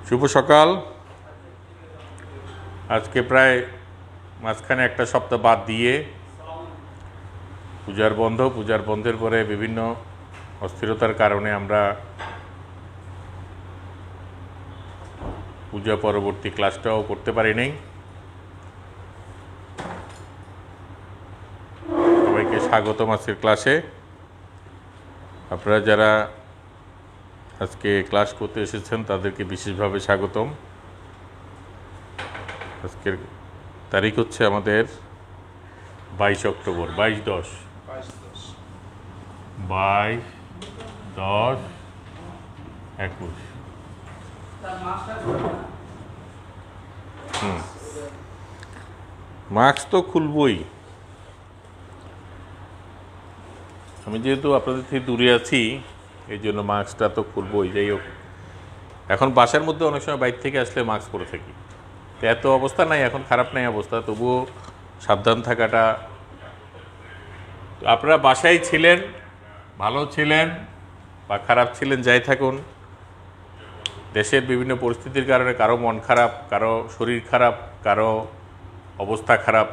শুভ সকাল। আজকে প্রায় মাঝখানে একটা সপ্তাহ বাদ দিয়ে পূজার বন্ধের পরে বিভিন্ন অস্থিরতার কারণে আমরা পূজা পরবর্তী ক্লাসটাও করতে পারি নাই। সবাইকে স্বাগতম আজকের ক্লাসে। আপনারা যারা আজকে ক্লাস করতে এসেছেন তাদেরকে বিশেষভাবে স্বাগতম। আজকের তারিখ হচ্ছে আমাদের 22 অক্টোবর, 22/10/22/10/21। মার্কস তো খুলবই। আমি যেহেতু আপনাদের থেকে দূরে আছি এই জন্য মাস্কটা তো খুলবই। যাই হোক, এখন বাসার মধ্যে অনেক সময় বাইরে থেকে আসলে মাস্ক পরে থাকি, তো এত অবস্থা নাই, এখন খারাপ নাই অবস্থা, তবুও সাবধান থাকাটা। আপনারা বাসায় ছিলেন, ভালো ছিলেন বা খারাপ ছিলেন, যাই থাকুন, দেশের বিভিন্ন পরিস্থিতির কারণে কারো মন খারাপ, কারো শরীর খারাপ, কারো অবস্থা খারাপ,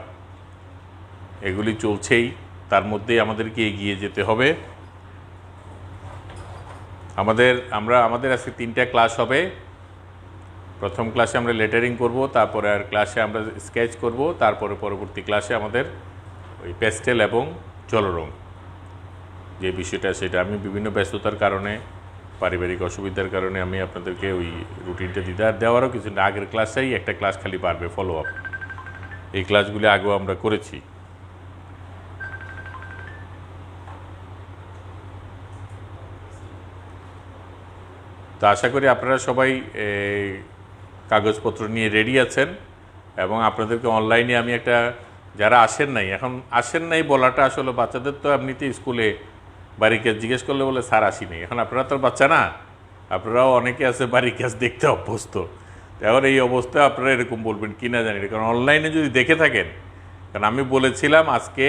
এগুলি চলছেই। তার মধ্যেই আমাদেরকে এগিয়ে যেতে হবে। আমাদের আজকে 3টা ক্লাস হবে। প্রথম ক্লাসে আমরা লেটারিং করব, তারপরে আর ক্লাসে আমরা স্কেচ করব, তারপরে পরবর্তী ক্লাসে আমাদের ওই পেস্টেল এবং জলরং যে বিষয়টা, সেটা আমি বিভিন্ন ব্যস্ততার কারণে, পারিবারিক অসুবিধার কারণে আমি আপনাদেরকে ওই রুটিনটা দেওয়ারও কিছু না। আগের ক্লাসেই একটা ক্লাস খালি পারবে ফলো আপ, এই ক্লাসগুলি আগেও আমরা করেছি। তো আশা করি আপনারা সবাই কাগজপত্র নিয়ে রেডি আছেন এবং আপনাদেরকে অনলাইনে আমি একটা, যারা আসেন নাই বলাটা আসলে বাচ্চাদের তো এমনিতেই স্কুলে বাড়ির কাজ জিজ্ঞেস করলে বলে স্যার আসিনি। এখন আপনারা তো বাচ্চা না, আপনারাও অনেকে আছে বাড়ির কাজ দেখতে অভ্যস্ত। এখন এই অবস্থায় আপনারা এরকম বলবেন কি না জানি না, কারণ অনলাইনে যদি দেখে থাকেন, কারণ আমি বলেছিলাম আজকে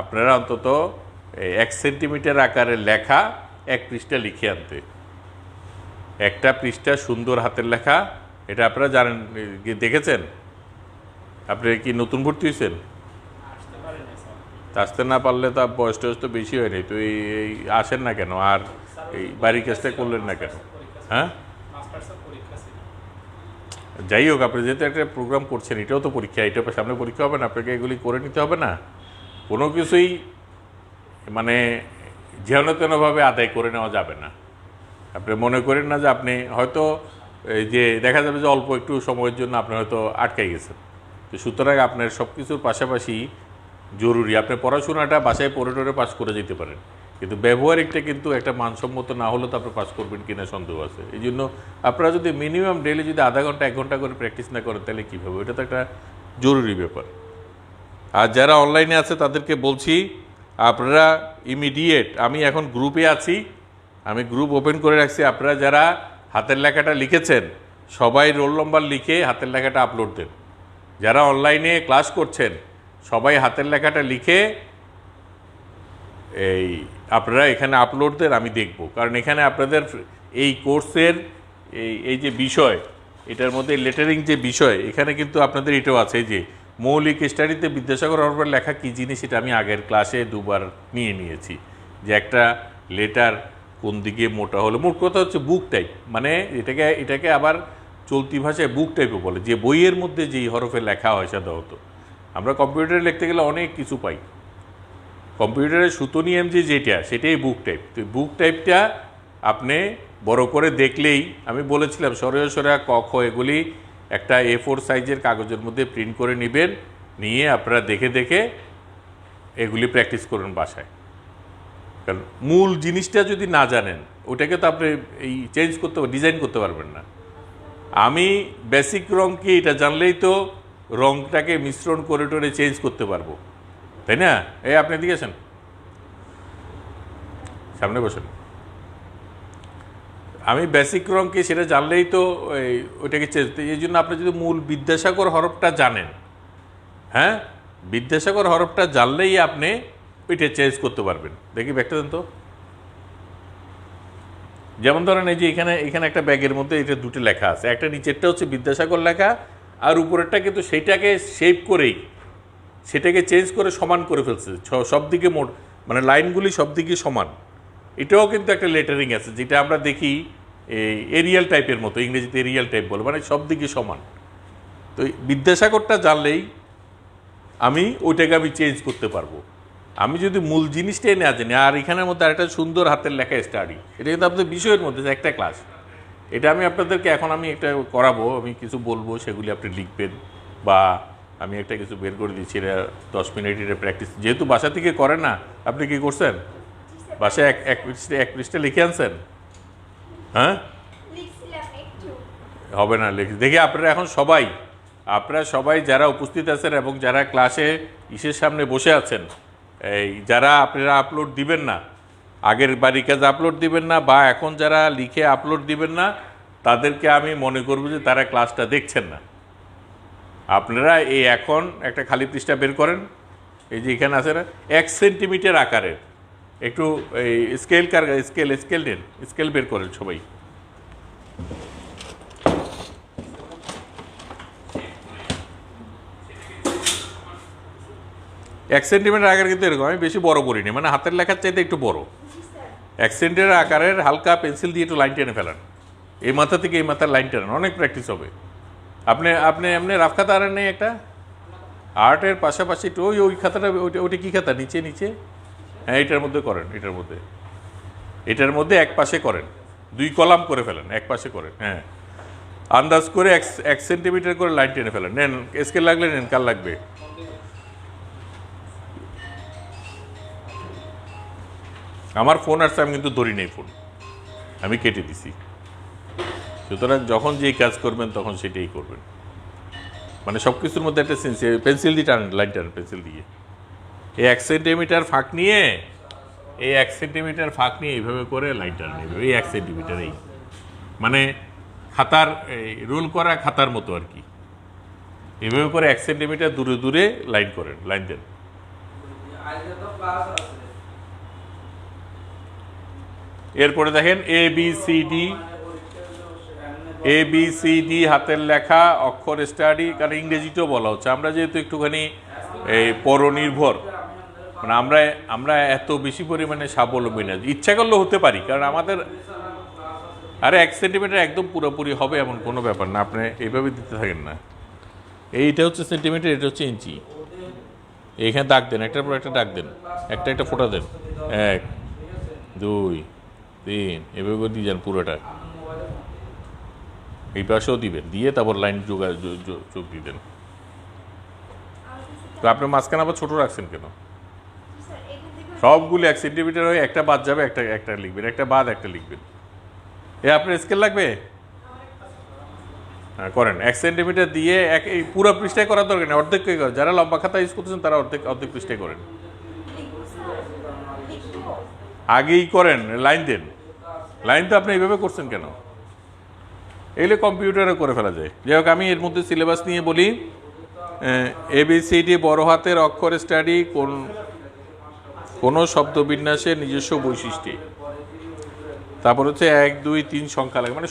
আপনারা অন্তত 1 সেন্টিমিটার আকারের লেখা 1 পৃষ্ঠা লিখে আনতে। একটা পৃষ্ঠা সুন্দর হাতের লেখা, এটা আপনারা জানেন, দেখেছেন? আপনি কি নতুন ভর্তি হয়েছেন? আসতে না পারলে তো বয়স টয়স তো বেশি হয়নি, তো এই আসেন না কেন, আর এই বাড়ির কাজটা করলেন না কেন? হ্যাঁ, যাই হোক, আপনি যেহেতু একটা প্রোগ্রাম করছেন, এটাও তো পরীক্ষা, এটাও সামনে পরীক্ষা হবে না, আপনাকে এগুলি করে নিতে হবে না? কোনো কিছুই মানে যেন তেনভাবে আদায় করে নেওয়া যাবে না। আপনি মনে করেন না যে আপনি হয়তো এই যে দেখা যাবে যে অল্প একটু সময়ের জন্য আপনি হয়তো আটকাই গেছেন, তো সুতরাং আপনার সব কিছুর পাশাপাশি জরুরি আপনি পড়াশোনাটা বাসায় পড়ে টরে পাস করে যেতে পারেন, কিন্তু ব্যবহারিকটা কিন্তু একটা মানসম্মত না হলে তো আপনি পাস করবেন কিনা সন্দেহ আছে। এই জন্য আপনারা যদি মিনিমাম ডেইলি যদি আধা ঘন্টা 1 ঘন্টা করে প্র্যাকটিস না করেন তাহলে কীভাবে? এটা তো একটা জরুরি ব্যাপার। আর যারা অনলাইনে আছে তাদেরকে বলছি, আপনারা ইমিডিয়েট, আমি এখন গ্রুপে আছি, আমি গ্রুপ ওপেন করে রাখছি, আপনারা যারা হাতের লেখাটা লিখেছেন সবাই রোল নম্বর লিখে হাতের লেখাটা আপলোড দেন। যারা অনলাইনে ক্লাস করছেন সবাই হাতের লেখাটা লিখে এই আপনারা এখানে আপলোড দেন, আমি দেখব। কারণ এখানে আপনাদের এই কোর্সের এই যে বিষয়, এটার মধ্যে লেটারিং যে বিষয়, এখানে কিন্তু আপনাদের এটাও আছে যে মৌলিক স্টাডিতে বিদ্যাসাগর হরফের লেখা কী জিনিস, এটা আমি আগের ক্লাসে 2বার নিয়েছি, যে একটা লেটার কোন দিকে মোটা হলো। মোট কথা হচ্ছে বুক টাইপ, মানে এটাকে আবার চলতি ভাষায় বুক টাইপও বলে, যে বইয়ের মধ্যে যেই হরফে লেখা হয় সাধারণত। আমরা কম্পিউটারে লিখতে গেলে অনেক কিছু পাই, কম্পিউটারের সুতো নিয়ম যেটা, সেটাই বুক টাইপ। তো বুক টাইপটা আপনি বড় করে দেখলেই, আমি বলেছিলাম সরেয়া ক খ এগুলি একটা A4 সাইজের কাগজের মধ্যে প্রিন্ট করে নেবেন, নিয়ে আপনারা দেখে দেখে এগুলি প্র্যাকটিস করুন বাসায়। কারণ মূল জিনিসটা যদি না জানেন, ওটাকে তো আপনি এই চেঞ্জ করতে, ডিজাইন করতে পারবেন না। আমি বেসিক রং কি এটা জানলেই তো রংটাকে মিশ্রণ করে টোরে চেঞ্জ করতে পারবো, তাই না? এই আপনি দিয়েছেন, সামনে বসেন। আমি বেসিক রং কি সেটা জানলেই তো ওইটাকে চেঞ্জ, এই জন্য আপনি যদি মূল বিদ্যাসাগর হরফটা জানেন, হ্যাঁ, বিদ্যাসাগর হরফটা জানলেই আপনি ওইটা চেঞ্জ করতে পারবেন। দেখি ব্যাগটা দেন তো, যেমন ধরেন এই যে এখানে এখানে একটা ব্যাগের মধ্যে এটা দুটো লেখা আছে, একটা নিচেরটা হচ্ছে বিদ্যাসাগর লেখা, আর উপরেরটা কিন্তু সেইটাকে শেপ করেই সেটাকে চেঞ্জ করে সমান করে ফেলছে, সব দিকে মোট মানে লাইনগুলি সব দিকে সমান। এটাও কিন্তু একটা লেটারিং আছে, যেটা আমরা দেখি এই এরিয়াল টাইপের মতো, ইংরেজিতে এরিয়াল টাইপ বলে, মানে সব দিকে সমান। তো বিদ্যাসাগরটা জানলেই আমি ওইটাকে আমি চেঞ্জ করতে পারবো। আমি যদি মূল জিনিসটাই না জানি, আর এখানের মধ্যে আরেকটা সুন্দর হাতের লেখা স্টাডি, এটা কিন্তু আপনাদের বিষয়ের মধ্যে একটা ক্লাস, এটা আমি আপনাদেরকে এখন আমি একটা করাবো, আমি কিছু বলবো সেগুলি আপনি লিখবেন, বা আমি একটা কিছু বের করে দিচ্ছি, এটা 10 মিনিট এটা প্র্যাকটিস, যেহেতু বাসা থেকে করেন না, আপনি কি করছেন বাসায় এক পৃষ্ঠা লিখে আনছেন? হ্যাঁ, হবে না লিখে দেখি। আপনারা সবাই যারা উপস্থিত আছেন এবং যারা ক্লাসে ইসের সামনে বসে আছেন, এই যারা আপনারা আপলোড দিবেন না, আগের বাড়ির কাজ আপলোড দিবেন না, বা এখন যারা লিখে আপলোড দিবেন না, তাদেরকে আমি মনে করব যে তারা ক্লাসটা দেখছেন না। আপনারা এই এখন একটা খালি পৃষ্ঠা বের করেন, এই যে এখানে আছে না 1 সেন্টিমিটার আকারের, একটু এই স্কেল বের করেন সবাই। 1 সেন্টিমিটার আকার, কিন্তু এরকম আমি বেশি বড় করিনি, মানে হাতের লেখার চাইতে একটু বড়। 1 সেন্টিমিটার আকারের হালকা পেন্সিল দিয়ে একটু লাইন টেনে ফেলেন, এই মাথা থেকে এই মাথার লাইন টেনেন, অনেক প্র্যাকটিস হবে। আপনি এমনি রাফ খাতা আনেন নেই একটা আর্টের পাশাপাশি একটু ওই খাতাটা, ওইটা কী খাতা, নিচে হ্যাঁ এটার মধ্যে করেন, এটার মধ্যে এক পাশে করেন, 2 কলাম করে ফেলেন, এক পাশে করেন, হ্যাঁ আন্দাজ করে 1 সেন্টিমিটার করে লাইন টেনে ফেলেন। নেন স্কেল লাগলে নেন, কার লাগবে? আমার ফোন আসছে, আমি কিন্তু ধরি নেই ফোন, আমি কেটে দিছি। সুতরাং যখন যেই কাজ করবেন তখন সেটাই করবেন, মানে সব কিছুর মধ্যে একটা পেন্সিল দিয়ে টানেন, লাইন টানেন পেন্সিল দিয়ে। এই 1 সেন্টিমিটার ফাঁক নিয়ে এইভাবে করে লাইন টানেন, এইভাবে এই 1 সেন্টিমিটার, এই মানে খাতার রোল করা খাতার মতো আর কি, এভাবে করে 1 সেন্টিমিটার দূরে লাইন করেন, লাইন দেন। এরপরে দেখেন ABCD হাতের লেখা অক্ষর স্টাডি, কারণ ইংরেজিতেও বলা হচ্ছে, আমরা যেহেতু একটুখানি এই পরনির্ভর, মানে আমরা এত বেশি পরিমাণে স্বাবলম্বী না, ইচ্ছা করলেও হতে পারি, কারণ আমাদের 1 সেন্টিমিটার একদম পুরোপুরি হবে এমন কোনো ব্যাপার না, আপনি এইভাবে দিতে থাকেন না। এইটা হচ্ছে সেন্টিমিটার, এটা হচ্ছে ইঞ্চি, এইখানে দাগ দেন, একটার পর একটা দাগ দেন, একটা ফোঁটা দেন, 1 2 3 এভাবে করে দিয়ে যান পুরোটা, এই পাশেও দিবেন, দিয়ে তারপর লাইন যোগ দিবেন। তো আপনি মাঝখানে আবার ছোটো রাখছেন কেন? সবগুলি 1 সেন্টিমিটার হয়ে একটা বাদ যাবে, একটা লিখবেন, একটা বাদ একটা লিখবেন। আপনার স্কেল লাগবে? হ্যাঁ করেন, 1 সেন্টিমিটার দিয়ে এই পুরো পৃষ্ঠায় করার দরকার নেই, অর্ধেক করেন। যারা লম্বা খাতা ইউজ করতেছেন তারা অর্ধেক পৃষ্ঠায় করেন, আগেই করেন, লাইন দেন। লাইন তো আপনি এইভাবে করছেন কেন? এগুলো কম্পিউটারে করে ফেলা যায়। যাই হোক, আমি এর মধ্যে সিলেবাস নিয়ে বলি। ABCD বড় হাতের অক্ষর স্টাডি, কোনো শব্দবিন্যাসের নিজস্ব বৈশিষ্ট্য, তারপর হচ্ছে 1 2 3 সংখ্যা লাগে, মানে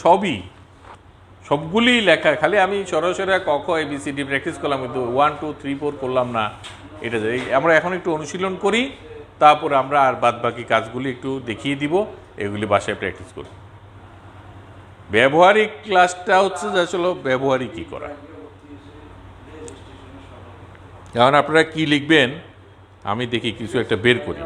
সবগুলি লেখা, খালি আমি সরাসরি ক খ ABCD প্র্যাকটিস করলাম, কিন্তু 1 2 3 4 করলাম না। এটা আমরা এখন একটু অনুশীলন করি, তারপর আমরা আর বাদ বাকি কাজগুলি একটু দেখিয়ে দিব, এগুলি বাসায় প্র্যাকটিস করি। ব্যবহারিক ক্লাসটা হচ্ছে যে আসলে ব্যবহারিক কী করা। এখন আপনারা কি লিখবেন আমি দেখি, কিছু একটা বের করি।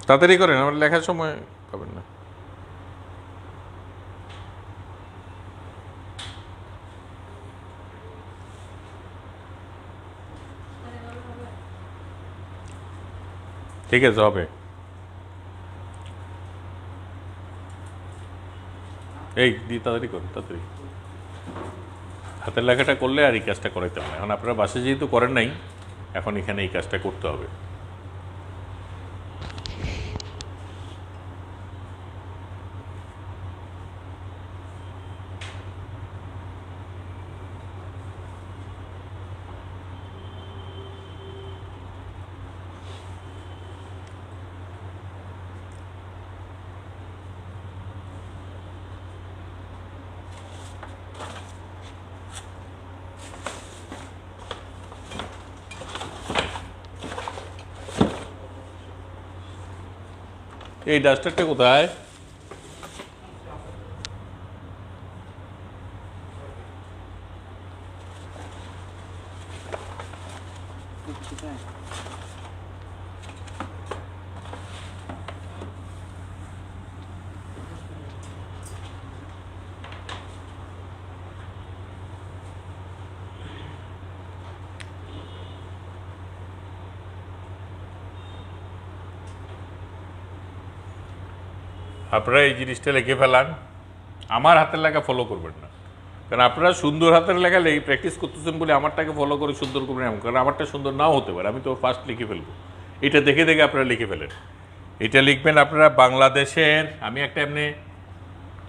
তাড়াতাড়ি করেন, আমার লেখার সময় পাবেন না। ঠিক আছে, হবে। তাড়াতাড়ি করুন, তাড়াতাড়ি। হাতের লেখাটা করলে আর এই কাজটা করাইতে হবে। এখন আপনারা বাসে যেহেতু করেন নাই, এখন এখানে এই কাজটা করতে হবে। এই ডাস্টারটা কোথায়? আপনারা এই জিনিসটা লিখে ফেলান, আমার হাতের লেখা ফলো করবেন না, কারণ আপনারা সুন্দর হাতের লেখা প্র্যাকটিস করতেছেন বলে আমারটাকে ফলো করে সুন্দর করবেন এমন, কারণ আমারটা সুন্দর নাও হতে পারে, আমি তো ফার্স্ট লিখে ফেলবো। এটা দেখে দেখে আপনারা লিখে ফেলেন। এটা লিখবেন আপনারা বাংলাদেশের, আমি একটা এমনি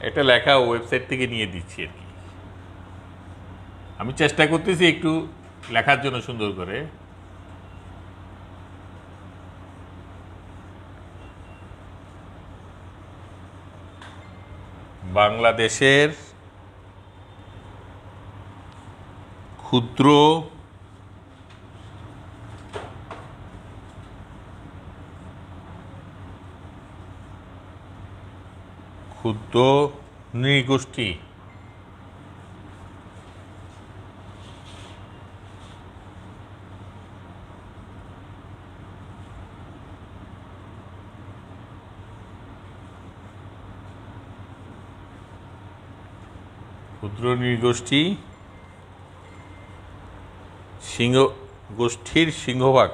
একটা লেখা ওয়েবসাইট থেকে নিয়ে দিচ্ছি আর কি, আমি চেষ্টা করতেছি একটু লেখার জন্য সুন্দর করে। বাংলাদেশের ক্ষুদ্র নৃগোষ্ঠী গোষ্ঠীর সিংহভাগ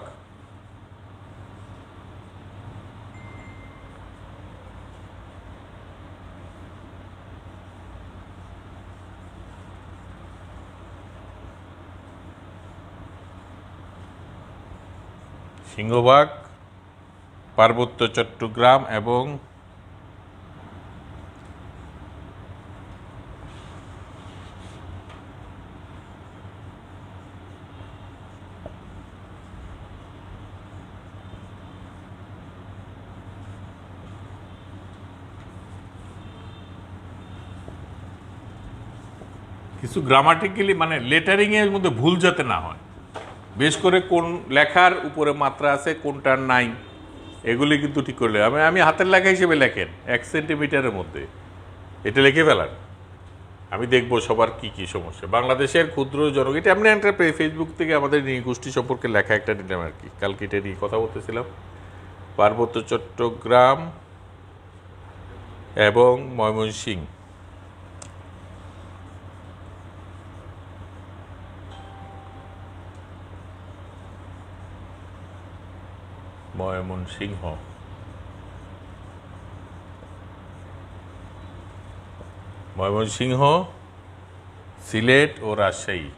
পার্বত্য চট্টগ্রাম এবং কিছু গ্রামাটিক্যালি মানে লেটারিংয়ের মধ্যে ভুল যাতে না হয়, বেশ করে কোন লেখার উপরে মাত্রা আছে কোনটার নাই, এগুলি কিন্তু ঠিক করলে আমি হাতের লেখা হিসেবে লেখেন 1 সেন্টিমিটারের মধ্যে, এটা লিখে ফেলান। আমি দেখব সবার কি কি সমস্যা। বাংলাদেশের ক্ষুদ্র জনক, এটা এমনি একটা ফেসবুক থেকে আমাদের নৃগোষ্ঠী সম্পর্কে লেখা একটা নিলাম আর কি, কালকে এটা নিয়ে কথা বলতেছিলাম। পার্বত্য চট্টগ্রাম এবং ময়মনসিংহ, ময়মনসিংহ, সিলেট ও রাজশাহী।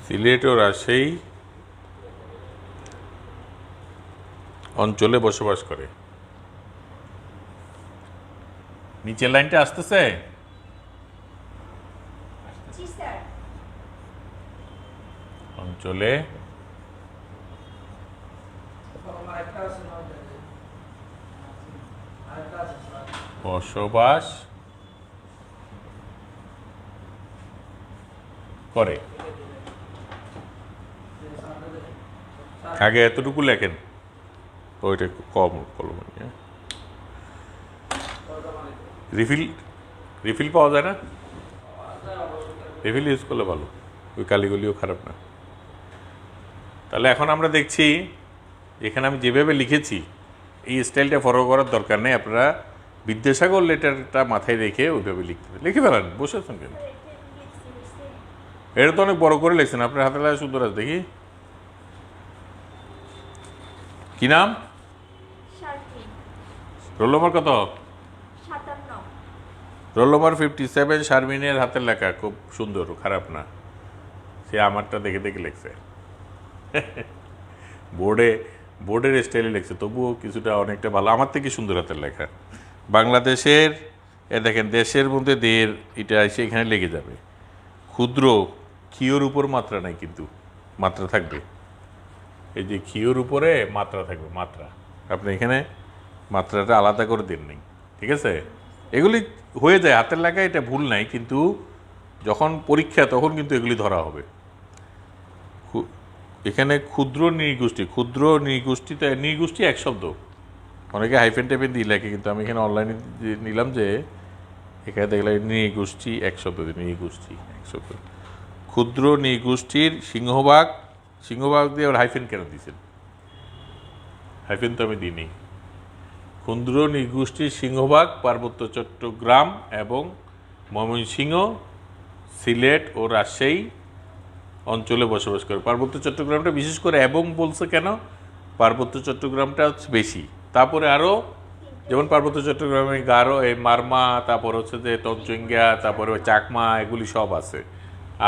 সিলেট ও রাজশাহী অঞ্চলে বসবাস করে। নিচের লাইনটা আসতেছে? অঞ্চলে বসবাস করে। আগে এতটুকু লেখেন, ওইটা একটু কম কলম। রিফিল পাওয়া যায় না? রিফিল ইউজ করলে ভালো, ওই কালিগুলিও খারাপ না। তাহলে এখন আমরা দেখছি এখানে আমি যেভাবে লিখেছি এই স্টাইলটা ফলো করার দরকার নেই, আপনারা বিদ্যাসাগর লেটারটা মাথায় রেখে ওইভাবে লিখে ফেলেন। বসে আছেন কেন? এটা তো অনেক বড় করে লিখছেন, আপনার হাতে লেখা সুন্দর আছে দেখি। কি নাম? রোল নম্বর কত? Roll number 57। শারমিনের হাতের লেখা খুব সুন্দর, খারাপ না। সে আমারটা দেখে দেখে লিখছে। বোর্ডের স্টাইলে লেখছে, তবুও কিছুটা অনেকটা ভালো, আমার থেকে সুন্দর হাতের লেখা। বাংলাদেশের দেখেন দেশের মধ্যে দের এটা এসে এখানে লেগে যাবে। ক্ষুদ্র ক্ষীয়র উপর মাত্রা নাই, কিন্তু মাত্রা থাকবে, এই যে ক্ষীয়র উপরে মাত্রা থাকবে, মাত্রা আপনি এখানে মাত্রাটা আলাদা করে দেন নেই, ঠিক আছে? এগুলি হয়ে যায় হাতের লেখা, এটা ভুল নাই, কিন্তু যখন পরীক্ষা তখন কিন্তু এগুলি ধরা হবে। এখানে ক্ষুদ্র নৃগোষ্ঠীতে নৃগোষ্ঠী এক শব্দ, অনেকে হাইফেন টাইফেন দিয়ে লেখে, কিন্তু আমি এখানে অনলাইনে নিলাম যে এখানে দেখলাম নৃগোষ্ঠী এক শব্দ, নৃগোষ্ঠী এক শব্দ। ক্ষুদ্র নৃগোষ্ঠীর সিংহভাগ দিয়ে আবার হাইফেন কেন দিয়েছেন? হাইফেন তো আমি দিইনি। ক্ষুদ্র নৃগোষ্ঠীর সিংহভাগ পার্বত্য চট্টগ্রাম এবং ময়মনসিংহ, সিলেট ও রাজশাহী অঞ্চলে বসবাস করে। পার্বত্য চট্টগ্রামটা বিশেষ করে এবং বলছে কেন? পার্বত্য চট্টগ্রামটা হচ্ছে বেশি, তারপরে আরও যেমন পার্বত্য চট্টগ্রামে গারো, মারমা, তারপর হচ্ছে যে তঞ্চঙ্গিয়া, তারপরে চাকমা, এগুলি সব আছে।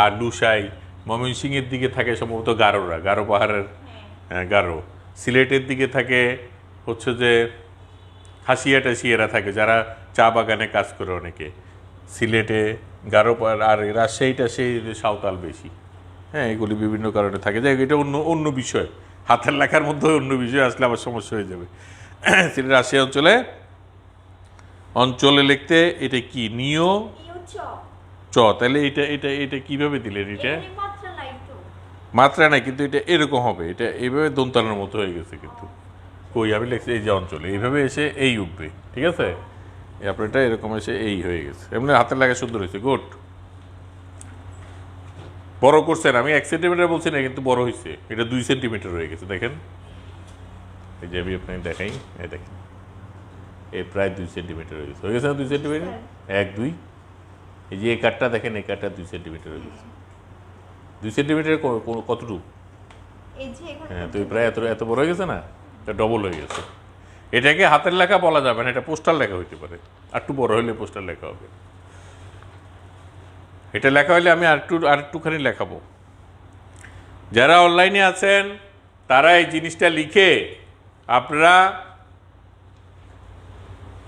আর লুসাই, ময়মনসিংহের দিকে থাকে সম্ভবত গারোরা, গারো পাহাড়ের, গারো। সিলেটের দিকে থাকে হচ্ছে যে হাসিয়া টাসিয়ারা থাকে, যারা চা বাগানে কাজ করে অনেকে সিলেটে, গারো পাহাড়। আর রাজশাহীটা সেই সাঁওতাল বেশি। হ্যাঁ, এগুলি বিভিন্ন কারণে থাকে, যাই এটা অন্য বিষয়, হাতের লেখার মধ্যে অন্য বিষয় আসলে আবার সমস্যা হয়ে যাবে। সিলেট রাজশাহী অঞ্চলে লিখতে এটা কি নিয় চ, তাহলে এটা কিভাবে দিলেন? এটা মাত্রা নাই, কিন্তু এটা এরকম হবে, এটা এইভাবে দন্তানোর মতো হয়ে গেছে, কিন্তু কই আমি লিখছি এই যে অঞ্চলে, এইভাবে এসে এই উঠবে, ঠিক আছে? আপনার এটা এরকম এসে এই হয়ে গেছে, এমনি হাতের লেখা সুন্দর হয়েছে, গুড। বড় করছেন, আমি 1 সেন্টিমিটার বলছি না, কিন্তু বড় হয়েছে, এটা 2 সেন্টিমিটার হয়ে গেছে, দেখেন। এই যে আমি আপনাকে দেখাই, এই দেখেন, এই প্রায় 2 সেন্টিমিটার হয়ে গেছে না? 2 সেন্টিমিটার, 1 2, এই যে এই কাঠটা দেখেন, এই কাঠটা 2 সেন্টিমিটার হয়ে গেছে। 2 সেন্টিমিটার কতটুকু? হ্যাঁ, তো প্রায় এত বড় হয়ে গেছে না, এটা ডবল হয়ে গেছে। এটাকে হাতের লেখা বলা যাবে না, এটা পোস্টার লেখা হইতে পারে, একটু বড় হলে পোস্টার লেখা হবে। এটা লেখা হলে আমি আরেকটুখানি লেখাবো। যারা অনলাইনে আছেন তারা এই জিনিসটা লিখে আপনারা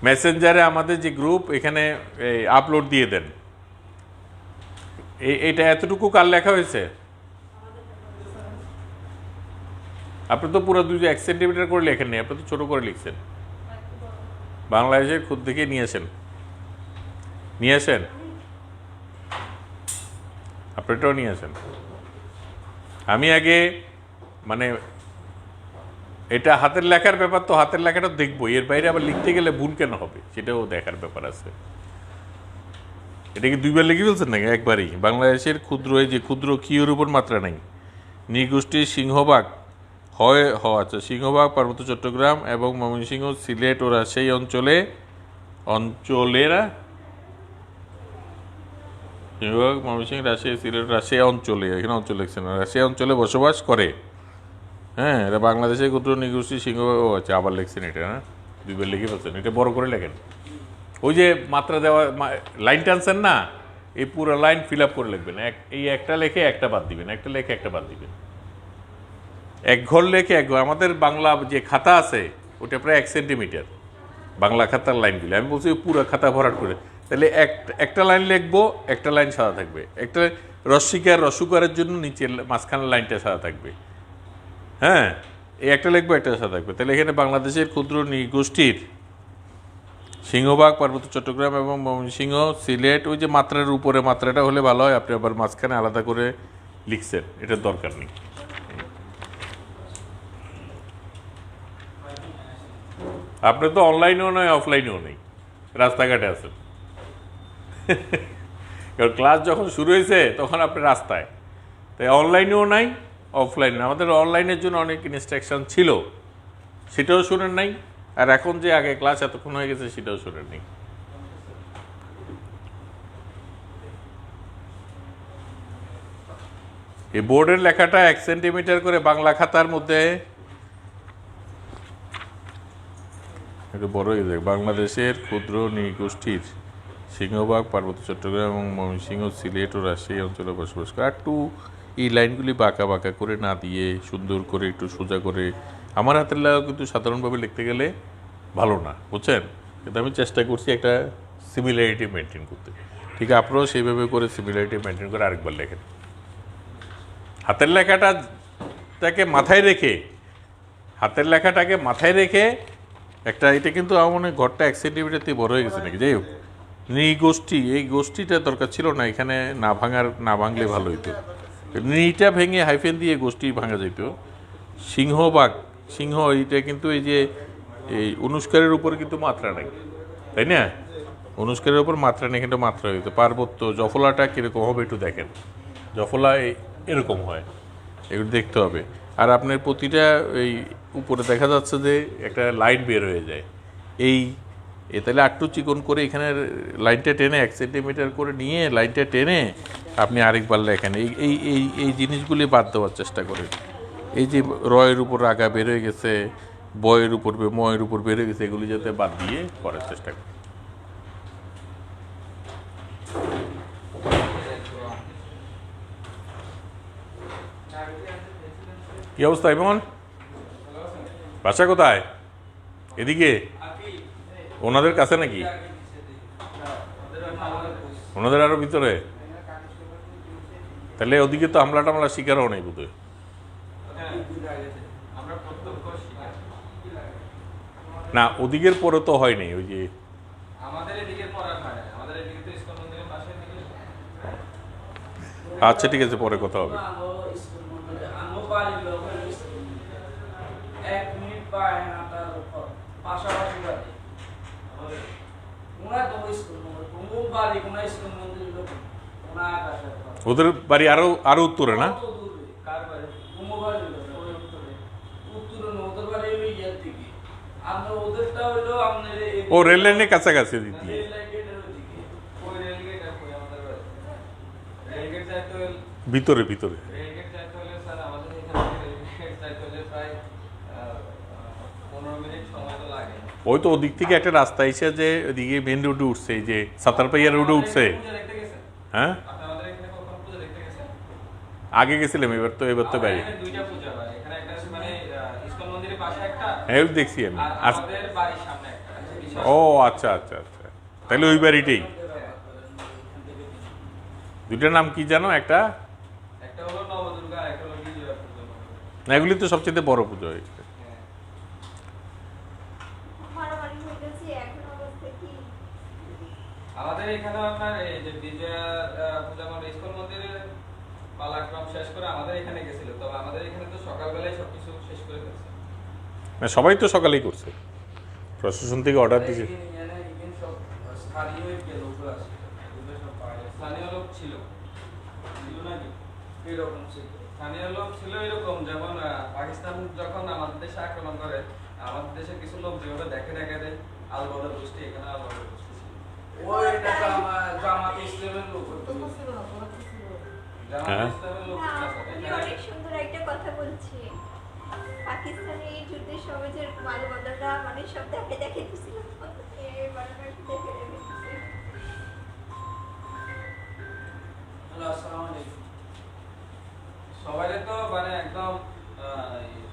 মেসেঞ্জারে আমাদের যে গ্রুপ, এখানে আপলোড দিয়ে দেন। এটা এতটুকু কার লেখা হয়েছে? আপনি তো পুরো 1 সেন্টিমিটার করে লেখেন নি, আপনি তো ছোট করে লিখছেন। বাংলাদেশের খুদ থেকে নিয়ে আসেন, আপনারটাও নিয়ে আসেন। আমি আগে মানে এটা হাতের লেখার ব্যাপার, তো হাতের লেখাটা দেখবো, এর বাইরে আবার লিখতে গেলে ভুল কেন হবে সেটাও দেখার ব্যাপার আছে। এটা কি 2 বার লিখে ফেলছেন নাকি? একবারই। বাংলাদেশের ক্ষুদ্র, এই যে ক্ষুদ্র ক্ষীয়র উপর মাত্রা নেই। নৃগোষ্ঠীর সিংহভাগ আচ্ছা, সিংহভাগ পার্বত্য চট্টগ্রাম এবং ময়মনসিংহ, সিলেট ও রাজশাহী অঞ্চলেরা সিংহভাগ ময়মনসিংহ, রাজশাহী, সিলেট, রাজশাহী অঞ্চলে, এখানে অঞ্চল লিখছে না, রাজশাহী অঞ্চলে বসবাস করে। হ্যাঁ, এটা বাংলাদেশের ক্ষুদ্র নৃগোষ্ঠী সিংহভাগ। ও আচ্ছা, আবার লিখছেন এটা, না 2 বার লিখে ফেলছেন, এটা বড় করে লেখেন। ওই যে মাত্রা দেওয়া লাইন টানছেন না, এই পুরো লাইন ফিল আপ করে লিখবেন। এই একটা লেখে একটা বাদ দিবেন, একটা লেখে একটা বাদ দিবেন, 1 ঘর লেখে 1 ঘর। আমাদের বাংলা যে খাতা আছে ওটা প্রায় 1 সেন্টিমিটার, বাংলা খাতার লাইনগুলি। আমি বলছি পুরো খাতা ভরাট করে, তাহলে একটা লাইন লিখবো, একটা লাইন সাদা থাকবে, একটা রস্যকারের জন্য নিচের মাঝখানের লাইনটা সাদা থাকবে। হ্যাঁ, এই একটা লিখবো, একটা সাদা থাকবে। তাহলে এখানে বাংলাদেশের ক্ষুদ্র নৃগোষ্ঠীর সিংহভাগ পার্বত্য চট্টগ্রাম এবং ময়মনসিংহ, সিলেট, ওই যে মাত্রার উপরে মাত্রাটা হলে ভালো হয়, আপনি আবার মাঝখানে আলাদা করে লিখছেন, এটার দরকার নেই। আপনি তো অনলাইনেও নয়, অফলাইনেও নেই, রাস্তাঘাটে আছেন। কারণ ক্লাস যখন শুরু হয়েছে তখন আপনি রাস্তায়, তাই অনলাইনেও নাই, অফলাইনে। আমাদের অনলাইনের জন্য অনেক ইনস্ট্রাকশন ছিল, সেটাও শুনেন নাই। আর এখন যে আগে ক্লাস এতক্ষণ হয়ে গেছে সেটাও শুনেন নাই। এই বোর্ডের লেখাটা 1 সেন্টিমিটার করে বাংলা খাতার মধ্যে একটু বড় হয়ে যায়। বাংলাদেশের ক্ষুদ্র নৃগোষ্ঠীর সিংহভাগ পার্বত্য চট্টগ্রাম এবং ময়মনসিংহ, সিলেট ও রাজশাহী অঞ্চলে বসবাস করে। একটু এই লাইনগুলি বাঁকা বাঁকা করে না দিয়ে সুন্দর করে একটু সোজা করে আমার হাতের লেখা কিন্তু সাধারণভাবে লিখতে গেলে ভালো না, বুঝছেন? কিন্তু আমি চেষ্টা করছি একটা সিমিলারিটি মেনটেন করতে। ঠিক আছে, আপনারাও সেইভাবে করে সিমিলারিটি মেনটেন করে আরেকবার লেখেন। হাতের লেখাটাকে মাথায় রেখে একটা, এটা কিন্তু আমার মনে হয় ঘরটা 1 সেন্টিমিটারতে বড় হয়ে গেছে নাকি, যাই হোক। এই গোষ্ঠীটা দরকার ছিল না এখানে, না ভাঙলে ভালো হইতো। নিটা ভেঙে হাইফেন দিয়ে গোষ্ঠী ভাঙা যেত। সিংহ এইটা কিন্তু এই যে এই অনুষ্কারের উপর কিন্তু মাত্রা নাই, তাই না? অনুষ্কারের উপর মাত্রা নেই, কিন্তু মাত্রা হইতো। পার্বত্য জফলাটা কীরকম হবে একটু দেখেন। জফলা এরকম হয়, এগুলো দেখতে হবে। আর আপনার প্রতিটা এই উপরে দেখা যাচ্ছে যে একটা লাইন বের হয়ে যায়। তাহলে আটটু চিকন করে এখানে লাইনটা টেনে 1 সেন্টিমিটার করে নিয়ে লাইনটা টেনে আপনি আরেকবার লেখেন। এই জিনিসগুলি বাদ দেওয়ার চেষ্টা করেন। এই যে রয়ের উপর আগা বের হয়ে গেছে, ময়ের উপর বের হয়ে গেছে, এগুলি যাতে বাদ দিয়ে করার চেষ্টা করেন। কি অবস্থা ইমন? বাসা কোথায়? এদিকে ওনাদের কাছে নাকি? ওনাদের আরো ভিতরে? তাহলে ওদিকে তো হামলা টামলা শিকারও নেই বোধহয়। না, ওদিকের পরে তো হয়নি। ওই যে আচ্ছা ঠিক আছে, পরে কথা হবে। ওদের বাড়ি আরো উত্তরে না? ও রেল লাইনের কাছাকাছি দিক দিয়ে। ভিতরে ওই তো ওদিক থেকে একটা রাস্তা এসে যে ওদিকে মেন রোডে উঠছে, এই যে সাতারপাইয়া রোডে উঠছে। হ্যাঁ, আগে গেছিলাম, এবার তো বাইরে। হ্যাঁ দেখছি আমি। ও আচ্ছা, তাহলে ওই বাড়িটাই। দুইটার নাম কি জানো? একটা না, এগুলি তো সবচেয়ে বড় পুজো। আমাদের এখানে আপনার এই যে বিজয়া পূজা মণ্ডপ ইসকন মন্দিরে পালাক্রম শেষ করে আমাদের এখানে গেছিল। তবে আমাদের এখানে তো সকালবেলায় সবকিছু শেষ করে ফেলছে। না, সবাই তো সকালেই করছে, প্রশাসন থেকে অর্ডার দিয়েছে। স্থানীয় লোক ছিল নাকি এরকম ছিল? স্থানীয় লোক ছিল এরকম, যেমন পাকিস্তান যখন আমাদের দেশে আক্রমণ করে, আমাদের দেশের কিছু লোক যেভাবে দেখে দেয় আলবদর গোষ্ঠী, এখানে আলবদর গোষ্ঠী ছিল। ওইটা জামাত ইসলামের লোক। অনেক সুন্দর একটা কথা বলছি। পাকিস্তানে এই যুদ্ধের সময় যে মালবদররা মানে সব দেখে দিছিল। সবাই তো মানে একদম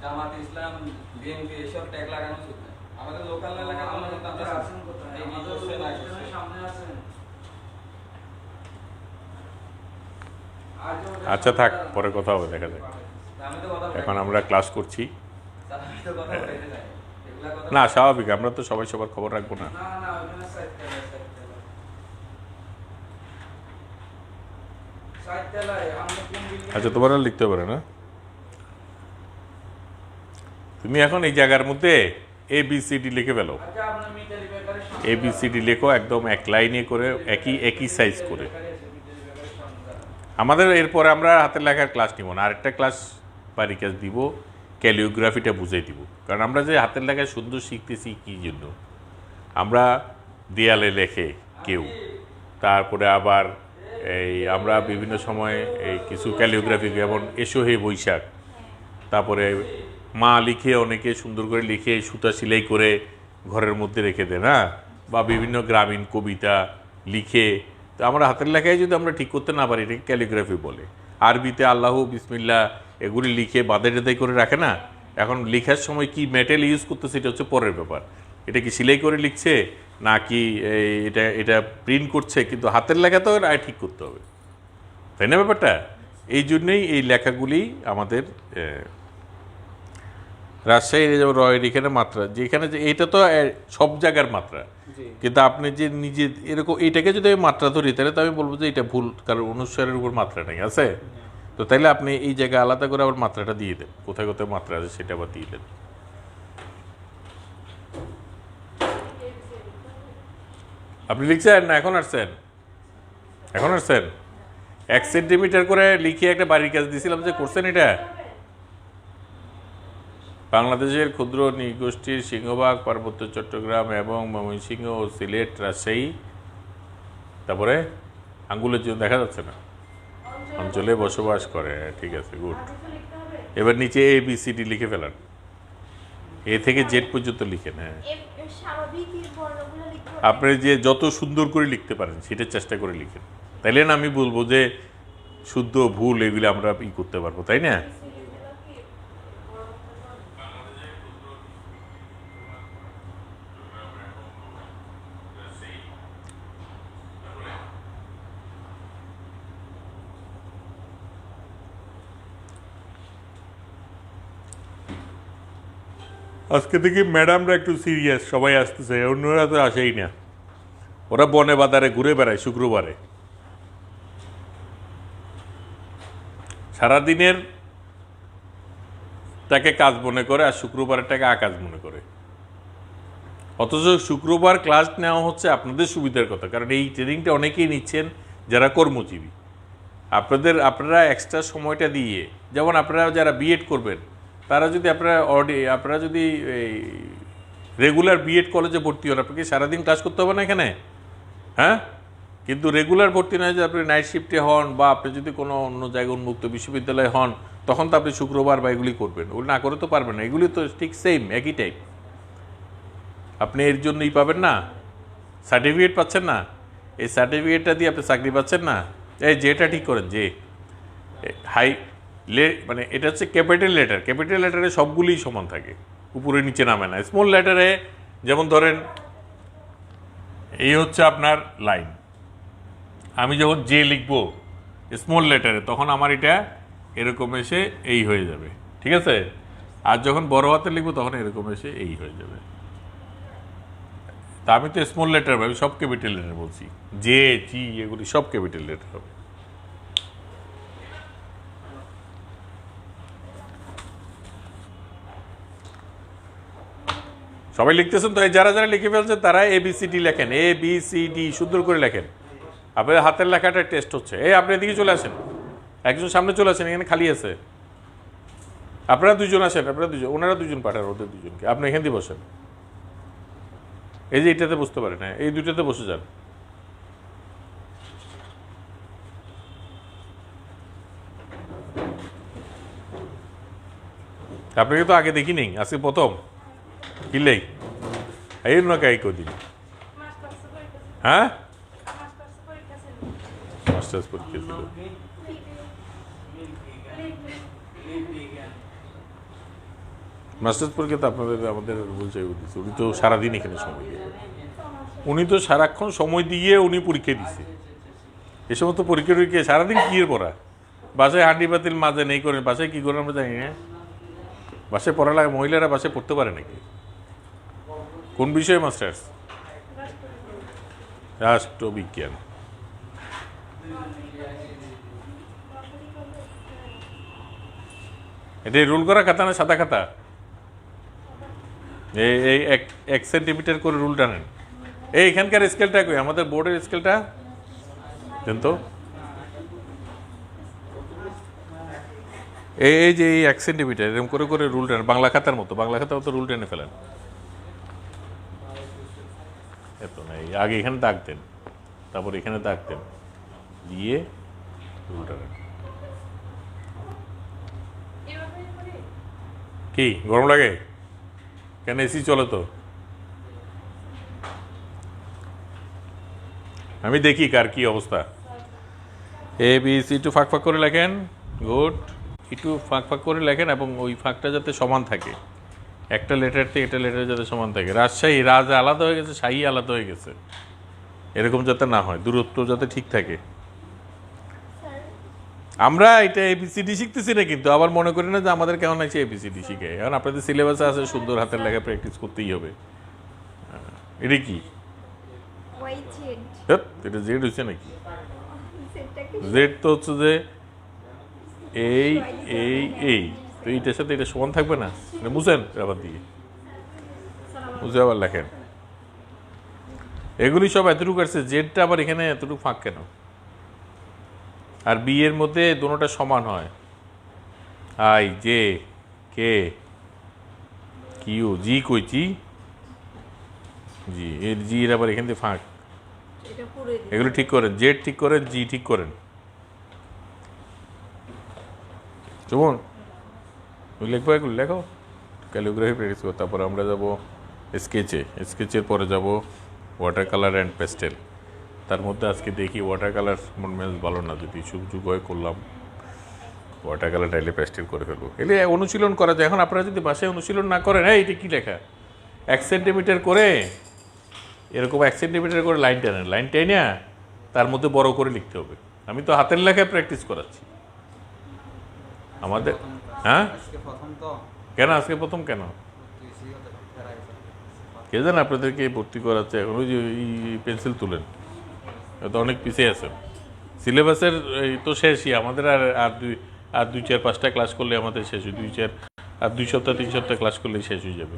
জামাত ইসলাম, বিএনপি এসব ট্যাগ লাগানো উচিত না। আমাদের লোকাল এলাকার সামনে আছেন। আচ্ছা থাক, পরে কথা হবে, দেখা যাক। এখন আমরা ক্লাস করছি। না স্বাভাবিক, আমরা তো সবাই সবার খবর রাখবো না। আচ্ছা, তোমার আর লিখতে পারে না। তুমি এখন এই জায়গার মধ্যে ABCD লিখে ফেলো। ABCD লেখো একদম এক লাইনে করে, একই সাইজ করে। আমাদের এরপরে আমরা হাতের লেখার ক্লাস নিব না, আরেকটা ক্লাস বাড়ি কাজ দিব, ক্যালিওগ্রাফিটা বুঝাই দিব। কারণ আমরা যে হাতের লেখায় সুন্দর শিখতেছি কী জন্য, আমরা দেয়ালে লেখে কেউ, তারপরে আবার আমরা বিভিন্ন সময় কিছু ক্যালিওগ্রাফি, যেমন এসো হে বৈশাখ, তারপরে মা লিখে, অনেকে সুন্দর করে লিখে সুতা সেলাই করে ঘরের মধ্যে রেখে দেয় না, বা বিভিন্ন গ্রামীণ কবিতা লিখে। তো আমরা হাতের লেখায় যদি আমরা ঠিক করতে না পারি, এটাকে ক্যালিগ্রাফি বলে। আরবিতে আল্লাহ বিসমিল্লাহ এগুলি লিখে বাঁধে টাদাই করে রাখে না, এখন লেখার সময় কি মেটেল ইউজ করতেছে এটা হচ্ছে পরের ব্যাপার। এটা কি সেলাই করে লিখছে নাকি এটা এটা প্রিন্ট করছে, কিন্তু হাতের লেখা তো আর ঠিক করতে হবে, তাই না ব্যাপারটা? এই জন্যই এই লেখাগুলি আমাদের রাজশাহীর যেমন রয়ের এখানে মাত্রা, যেখানে যে এটা তো সব জায়গার মাত্রা, কিন্তু আপনি যে নিজে এরকম এইটাকে যদি আমি মাত্রা ধরি তাহলে তো আমি বলবো যে এটা ভুল, কারণ অনুসারের উপর মাত্রা নেই আছে। তো তাইলে আপনি এই জায়গায় আলাদা করে আবার মাত্রাটা দিয়ে দেন, কোথায় কোথায় মাত্রা আছে সেটা আবার দিয়ে দেন। আপনি লিখছেন না এখন আসছেন? এখন আসছেন 1 সেন্টিমিটার করে লিখিয়ে একটা বাড়ির কাজ দিয়েছিলাম যে করছেন এটা। বাংলাদেশের ক্ষুদ্র নৃগোষ্ঠীর সিংহভাগ পার্বত্য চট্টগ্রাম এবং ময়মনসিংহ ও সিলেট, রাজশাহী, তারপরে আঙ্গুলের জন্য দেখা যাচ্ছে না, অঞ্চলে বসবাস করে। ঠিক আছে, গুড। এবার নিচে ABCD লিখে ফেলান, এ থেকে জেড পর্যন্ত লিখেন। হ্যাঁ, আপনি যে যত সুন্দর করে লিখতে পারেন সেটা চেষ্টা করে লিখেন, তাইলে না আমি বলবো যে শুদ্ধ ভুল এগুলো আমরা করতে পারবো, তাই না? আজকে থেকে ম্যাডামরা একটু সিরিয়াস, সবাই আসতেছে, অন্যরা তো আসেই না, ওরা বনে বাজারে ঘুরে বেড়ায় শুক্রবারে। সারাদিনের তাকে কাজ মনে করে আর শুক্রবারটাকে আকাজ মনে করে, অথচ শুক্রবার ক্লাস নেওয়া হচ্ছে আপনাদের সুবিধার কথা, কারণ এই ট্রেনিংটা অনেকেই নিচ্ছেন যারা কর্মজীবী। আপনারা এক্সট্রা সময়টা দিয়ে, যেমন আপনারা যারা বিএড করবেন তারা যদি আপনারা যদি রেগুলার বিএড কলেজে ভর্তি হন, আপনাকে সারাদিন ক্লাস করতে হবে না এখানে, হ্যাঁ? কিন্তু রেগুলার ভর্তি নয় যে আপনি নাইট শিফটে হন বা আপনি যদি কোনো অন্য জায়গায় উন্মুক্ত বিশ্ববিদ্যালয়ে হন, তখন তো আপনি শুক্রবার বা এগুলি করবেন, ওগুলি না করে তো পারবেন না। এগুলি তো ঠিক সেম একই টাইপ। আপনি এর জন্যই পাবেন না, সার্টিফিকেট পাচ্ছেন না, এই সার্টিফিকেটটা দিয়ে আপনি চাকরি পাচ্ছেন না। এই যেটা ঠিক করেন যে মানে এটা হচ্ছে ক্যাপিটাল লেটার, ক্যাপিটাল লেটারে সবগুলিই সমান থাকে, উপরে নিচে নামে না। স্মল লেটারে যেমন ধরেন এই হচ্ছে আপনার লাইন, আমি যখন যে লিখবো স্মল লেটারে তখন আমার এটা এরকম এসে এই হয়ে যাবে, ঠিক আছে? আর যখন বড় হাতে লিখবো তখন এরকম এসে এই হয়ে যাবে। তা আমি তো স্মল লেটার ভাবি, সব ক্যাপিটাল লেটার বলছি, জে জি এগুলি সব ক্যাপিটাল লেটার হবে। সবাই লিখতেছেন তো? যারা যারা লিখে ফেলছেন তারা ABCD লেখেন, ABCD সুন্দর করে লেখেন। আপনাদের হাতের লেখাটা টেস্ট হচ্ছে। আপনি এদিকে চলে আসেন, একজন সামনে চলে আসেন, এখানে খালি আছে। আপনারা দুজন আসেন, ওনারা দুজন পাঠান, ওদের দুজনকে। আপনি এখান দিয়ে বসেন, এই যে এটাতে বসতে পারেন, হ্যাঁ এই দুইটাতে বসে যান। আপনাকে তো আগে দেখি নেই, আজকে প্রথম কিনলেই এই না কাই কদিন। হ্যাঁ, মাস্টার্স পরীক্ষা ছিল। মাস্টার্স পরীক্ষা তো আমাদের বলছে, উনি তো সারাদিন এখানে সময় দিয়ে, উনি তো সারাক্ষণ সময় দিয়ে উনি পরীক্ষা দিচ্ছে। এ সমস্ত পরীক্ষা টরীক্ষা সারাদিন কি এর পড়া, বাসায় হাঁডি বাতিল মাঝে নেই করেন, বাসায় কি করেন আমরা জানি না। বাসায় পড়া লাগে, মহিলারা বাসায় পড়তে পারে নাকি? কোন বিষয়ে মাস্টার্স? রাষ্ট্রবিজ্ঞান। এটা রুল করা খাতা না সাদা খাতা? এই 1 সেন্টিমিটার করে রুল টানেন। এখানকার স্কেলটা কই, আমাদের বোর্ডের স্কেলটা দেন তো। এই যে 1 সেন্টিমিটার এরকম করে করে রুল টানেন, বাংলা খাতার মতো, বাংলা খাতার মতো রুল টেনে ফেলেন। এত নাই, আগে এখানে দাগ দেন, তারপর এখানে দাগ দেন, দিয়ে রুল টানেন। কি গরম লাগে কেন? এসি চলে তো। আমি দেখি কার কি অবস্থা। ABCD ফাঁক ফাঁক করে লেখেন, গুড। একটু ফাঁক ফাঁক করে লেখেন এবং ওই ফাঁকটা যাতে সমান থাকে, একটা লেটার থেকে একটা লেটার যাতে সমান থাকে। রাজশাহী, রাজ আলাদা হয়ে গেছে, শাহী আলাদা হয়ে গেছে, এরকম যাতে না হয়, দূরত্ব যাতে ঠিক থাকে। স্যার আমরা এটা এবিসিডি শিখতেছি না, কিন্তু আবার মনে করি না যে আমাদের কেমন আছে এবিসিডি শিখে। এখন আপনাদের সিলেবাসে আছে সুন্দর হাতের লেখা প্র্যাকটিস করতেই হবে। এটা কি? ওয়াই জেড ধ্যাৎ, এটা জেড হয়েছে নাকি? জেডটাকে জেড তো হচ্ছে যে এই এই এই, তো এইটার সাথে এটা সমান থাকবে না, এটা বুঝেন আবার দিয়ে বুঝে আবার লেখেন। এগুলি সব এতটুকু আসছে, জেডটা আবার এখানে এতটুকু ফাঁক কেন? আর বি এর মধ্যে দুটোটা সমান হয়, আই জে কে কিউ জি কই জি জি, এর জি এর আবার এখান থেকে ফাঁক। এটা পুরো এগুলো ঠিক করেন, জেড ঠিক করেন, জি ঠিক করেন। চুমন লিখবো, এগুলো লেখো, ক্যালিগ্রাফি প্র্যাকটিস করো। তারপরে আমরা যাব স্কেচে, স্কেচের পরে যাব ওয়াটার কালার অ্যান্ড পেস্টেল। তার মধ্যে আজকে দেখি ওয়াটার কালার মেজ ভালো না, যদি সুযোগ হয় করলাম, ওয়াটার কালার ডাইলে পেস্টেল করে ফেলবো। এলে অনুশীলন করা যায়। এখন আপনারা যদি বাসায় অনুশীলন না করেন, হ্যাঁ এটা কী লেখা, 1 সেন্টিমিটার করে এরকম 1 সেন্টিমিটার করে লাইন টানেন, লাইন টেনে তার মধ্যে বড় করে লিখতে হবে। আমি তো হাতের লেখায় প্র্যাকটিস করাচ্ছি আমাদের। হ্যাঁ আজকে প্রথম তো কেন আজকে প্রথম কেন? কে জানে আপনাদেরকে ভর্তি করাচ্ছে এখন। ওই যে পেন্সিল তুলেন, তো অনেক পিছিয়ে আছেন। সিলেবাসের এই তো শেষই আমাদের, আর দুই চার পাঁচটা ক্লাস করলে আমাদের শেষ হয়, 2 সপ্তাহ 3 সপ্তাহ ক্লাস করলেই শেষ হয়ে যাবে।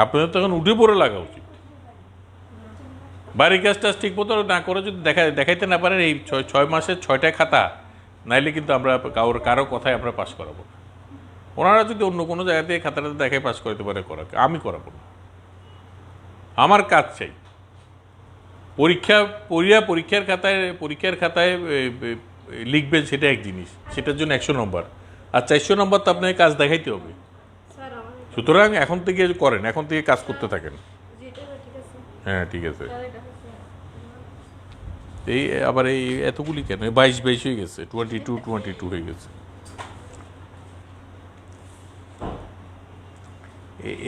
আপনাদের তখন উঠে পড়ে লাগা উচিত। বাড়ির কাজটা ঠিক মতো না করে যদি দেখাইতে না পারেন, এই 6 মাসের 6টা খাতা, নাইলে কিন্তু আমরা কারো কথায় আমরা পাস করাবো না। ওনারা যদি অন্য কোনো জায়গা থেকে খাতাটা দেখায় পাস করতে পারে, আমি করাবো না। আমার কাজ চাই। পরীক্ষার খাতায় লিখবেন, সেটা এক জিনিস, সেটার জন্য 100 নম্বর, আর 400 নম্বর তো আপনাকে কাজ দেখাইতে হবে। স্যার আমার সুতরাং এখন থেকে করেন, এখন থেকে কাজ করতে থাকেন। যেটা ঠিক আছে হ্যাঁ ঠিক আছে। স্যার এটা হচ্ছে এই আবার এই এতগুলি কেন, 22 হয়ে গেছে, 22 হয়ে গেছে।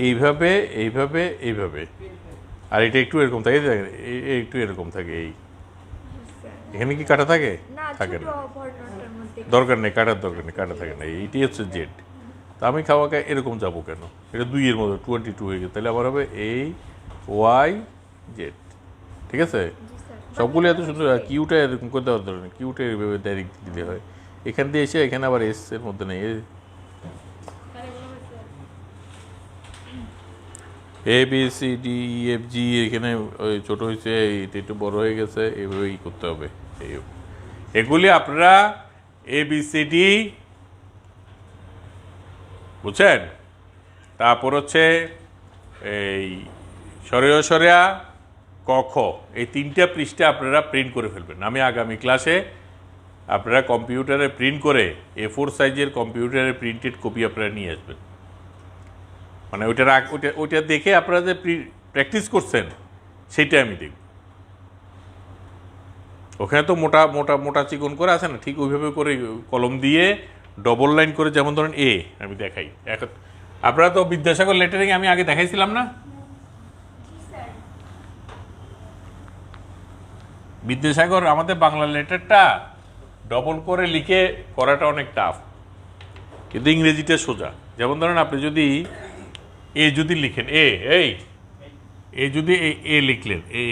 এইভাবে এইভাবে এইভাবে, আর এটা একটু এরকম থাকে, একটু এরকম থাকে। এই এখানে কি কাটা থাকে? না থাকে ছোট না, বর্ণটার মধ্যে দরকার নেই, কাটার দরকার নেই, কাটা থাকে না। এইটি হচ্ছে জেড। তা আমি খাওয়াকে এরকম যাব কেন? এটা 2 এর মধ্যে 22 হয়ে গেছে, তাহলে আবার হবে এই ওয়াই জেড। ঠিক আছে, জি স্যার সবগুলো এত সুন্দর। আর কিউটা এরকম করে দেওয়ার দরকার নেই, কিউটা এইভাবে ডাইরেক্ট দিলে হয়। এখান দিয়ে এসে এখানে আবার এস এর মধ্যে নেই, A B C D E F G, এখানে ওই ছোটো হয়েছে, এটা একটু বড় হয়ে গেছে, এইভাবেই করতে হবে। এগুলি আপনারা ABCD বুঝছেন। তারপর হচ্ছে এই সরেয়া ক খ, এই 3টা পৃষ্ঠা আপনারা প্রিন্ট করে ফেলবেন। আমি আগামী ক্লাসে আপনারা কম্পিউটারে প্রিন্ট করে A4 সাইজের কম্পিউটারে প্রিন্টেড কপি আপনারা নিয়ে আসবেন। মানে ওইটা দেখে আপনারা যে প্র্যাকটিস করছেন সেটা আমি দেখব। ওখানে তো মোটা মোটা মোটা চিকন করে আছে না, ঠিক ওইভাবে করে কলম দিয়ে ডবল লাইন করে, যেমন ধরেন এ আমি দেখাই। এখন আপনারা তো বিদ্যাসাগর লেটারিং আমি আগে দেখাইছিলাম না, বিদ্যাসাগর আমাদের বাংলা লেটারটা ডবল করে লিখে করাটা অনেক টাফ, কিন্তু ইংরেজিটা সোজা। যেমন ধরেন আপনি যদি এ যদি লিখেন, এ যদি এ লিখলেন, এ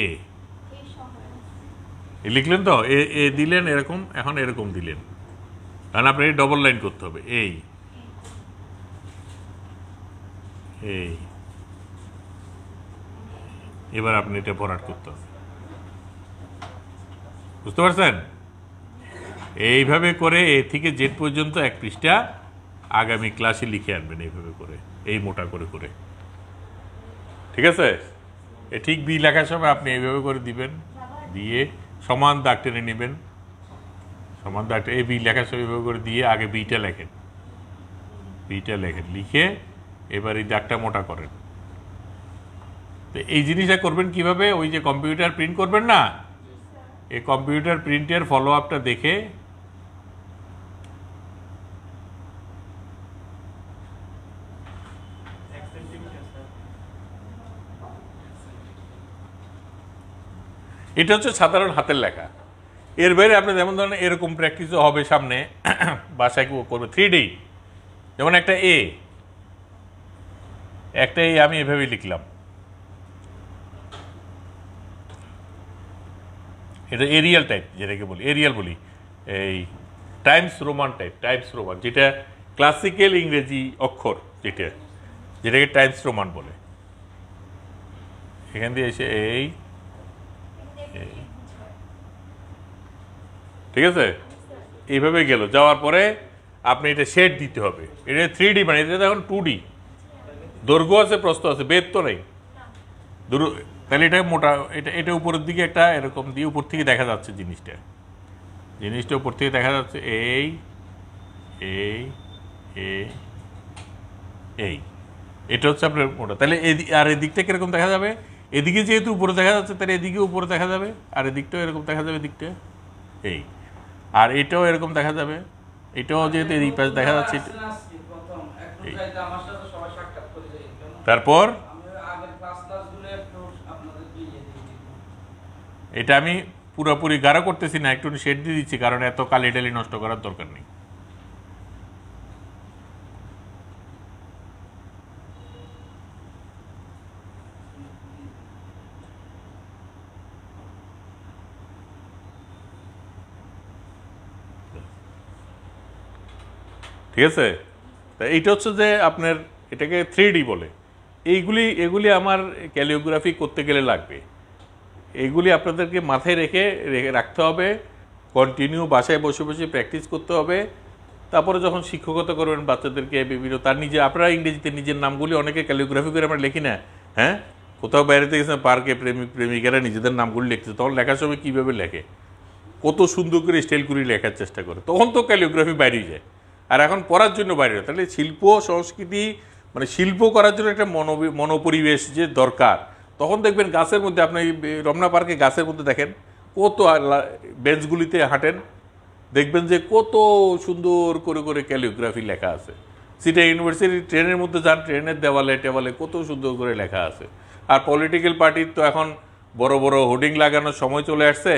লিখলেন তো, এ দিলেন এরকম, এখন এরকম দিলেন, কারণ আপনি ডবল লাইন করতে হবে। এই এবার আপনি এটা ভরাট করতে হবে, বুঝতে পারছেন? এইভাবে করে এ থেকে জেড পর্যন্ত 1 পৃষ্ঠা আগামী ক্লাসে লিখে আনবেন, এইভাবে করে, এই মোটা করে করে। ঠিক আছে, ঠিক বি লেখার সময় আপনি এইভাবে করে দিবেন, দিয়ে সমান দাগ টেনে নেবেন, সমান দাগ টেনে বি লেখার সময় এইভাবে করে দিয়ে আগে বিটা লেখেন, লিখে এবার এই দাগটা মোটা করেন। তো এই জিনিসটা করবেন কিভাবে? ওই যে কম্পিউটার প্রিন্ট করবেন না, এই কম্পিউটার প্রিন্টের ফলো আপটা দেখে এটা হচ্ছে সাধারণ হাতের লেখা। এর বাইরে আপনি যেমন ধরেন এরকম প্র্যাকটিসও হবে সামনে, বাসায় করবে 3D। যেমন একটা এ আমি এভাবেই লিখলাম, এটা এরিয়াল টাইপ, যেটাকে বলি এরিয়াল বলি, এই Times Roman type, Times Roman, যেটা ক্লাসিক্যাল ইংরেজি অক্ষর, যেটাকে টাইমস রোমান বলে। এখান দিয়ে এসে এই, ঠিক আছে, এইভাবে গেল। যাওয়ার পরে আপনি এটা শেড দিতে হবে। এটা 3D, মানে এটা এখন 2D, দৈর্ঘ্য আছে, প্রস্থ আছে, বেদ তো নেই। তাহলে এটা মোটা, এটা উপরের দিকে একটা এরকম দিয়ে উপর থেকে দেখা যাচ্ছে জিনিসটা উপর থেকে দেখা যাচ্ছে, এই এই এই এই, এটা হচ্ছে আপনার মোটা। তাহলে আর এদিকটা কিরকম দেখা যাবে? এদিকে যেহেতু উপরে দেখা যাচ্ছে, তাহলে এদিকে উপরে দেখা যাবে, আর এদিকটাও এরকম দেখা যাবে, দিকটা এই, আর এটাও এরকম দেখা যাবে, এটাও যেহেতু এই পাশে দেখা যাচ্ছে। তারপর এটা আমি পুরোপুরি গাঢ় করতেছি না, একটু শেড দিয়ে দিচ্ছি, কারণ এত কালি টালি নষ্ট করার দরকার নেই। ঠিক আছে, তা এইটা হচ্ছে যে আপনার এটাকে 3D বলে। এগুলি আমার ক্যালিওগ্রাফি করতে গেলে লাগবে। এইগুলি আপনাদেরকে মাথায় রাখতে হবে, কন্টিনিউ বাসায় বসে বসে প্র্যাকটিস করতে হবে। তারপরে যখন শিক্ষকতা করবেন বাচ্চাদেরকে বিভিন্ন, তার নিজে আপনারা ইংরেজিতে নিজের নামগুলি অনেকে ক্যালিওগ্রাফি করে আমরা লিখি না, হ্যাঁ, কোথাও বাইরেতে গেছেন পার্কে, প্রেমিকেরা নিজেদের নামগুলি লিখছে, তখন লেখার সময় কীভাবে লেখে, কত সুন্দর করে স্টাইল করে লেখার চেষ্টা করে, তখন তো ক্যালিওগ্রাফি বাইরেই যায়। আর এখন পড়ার জন্য বাইরে, তাহলে শিল্প সংস্কৃতি, মানে শিল্প করার জন্য একটা মনোপরিবেশ যে দরকার। তখন দেখবেন গাছের মধ্যে, আপনি রমনা পার্কে গাছের মধ্যে দেখেন, কত বেঞ্চগুলিতে হাঁটেন, দেখবেন যে কত সুন্দর করে করে ক্যালিওগ্রাফি লেখা আছে। সিটি ইউনিভার্সিটি ট্রেনের মধ্যে যান, ট্রেনের দেওয়ালে টেওয়ালে কত সুন্দর করে লেখা আছে। আর পলিটিক্যাল পার্টির তো এখন বড় বড় হোর্ডিং লাগানোর সময় চলে আসছে,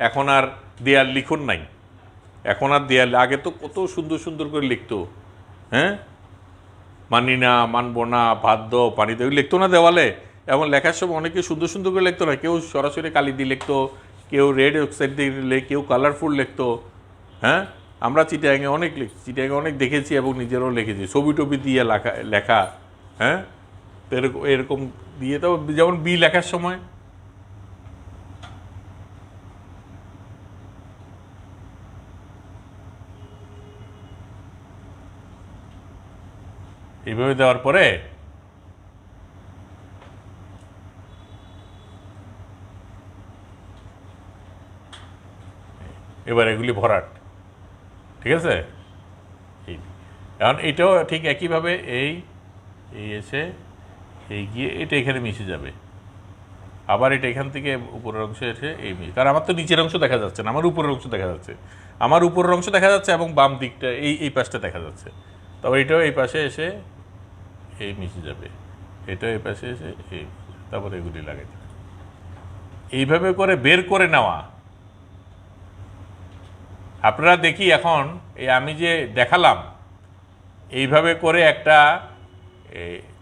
এখন আর দেয়াল লিখন নাই, এখন আর দেয়াল, আগে তো কত সুন্দর সুন্দর করে লিখতো, হ্যাঁ, মানি না, মানবো না, বাধ্য, পানিতে লিখতো না দেওয়ালে। এবং লেখার সময় অনেকে সুন্দর সুন্দর করে লিখতো না, কেউ সরাসরি কালি দিয়ে লিখতো, কেউ রেড অক্সাইড দিয়ে লিখতো, কেউ কালারফুল লিখতো, হ্যাঁ। আমরা চিটাগাঙে অনেক লিখছি, চিটাগাঙে অনেক দেখেছি এবং নিজেরাও লিখেছি, ছবি টবি দিয়ে লেখা, হ্যাঁ, এরকম দিয়ে। তো যেমন বি লেখার সময় এইভাবে দেওয়ার পরে এবার এগুলি ভরাট, ঠিক আছে। এখন এটাও ঠিক একইভাবে এই এসে এই গিয়ে এটা এখানে মিশে যাবে, আবার এটা এখান থেকে উপরের অংশে এসে এই মিশে, কারণ আমার তো নিচের অংশ দেখা যাচ্ছে না, আমার উপরের অংশ দেখা যাচ্ছে, আমার উপরের অংশ দেখা যাচ্ছে এবং বাম দিকটা এই পাশটা দেখা যাচ্ছে। তবে এটাও এই পাশে এসে এই মিশে যাবে, এটাও এই পাশে এসে এই, তারপরে এগুলি লাগাই দেবে। এইভাবে করে বের করে নেওয়া। আপনারা দেখি এখন এই আমি যে দেখালাম, এইভাবে করে একটা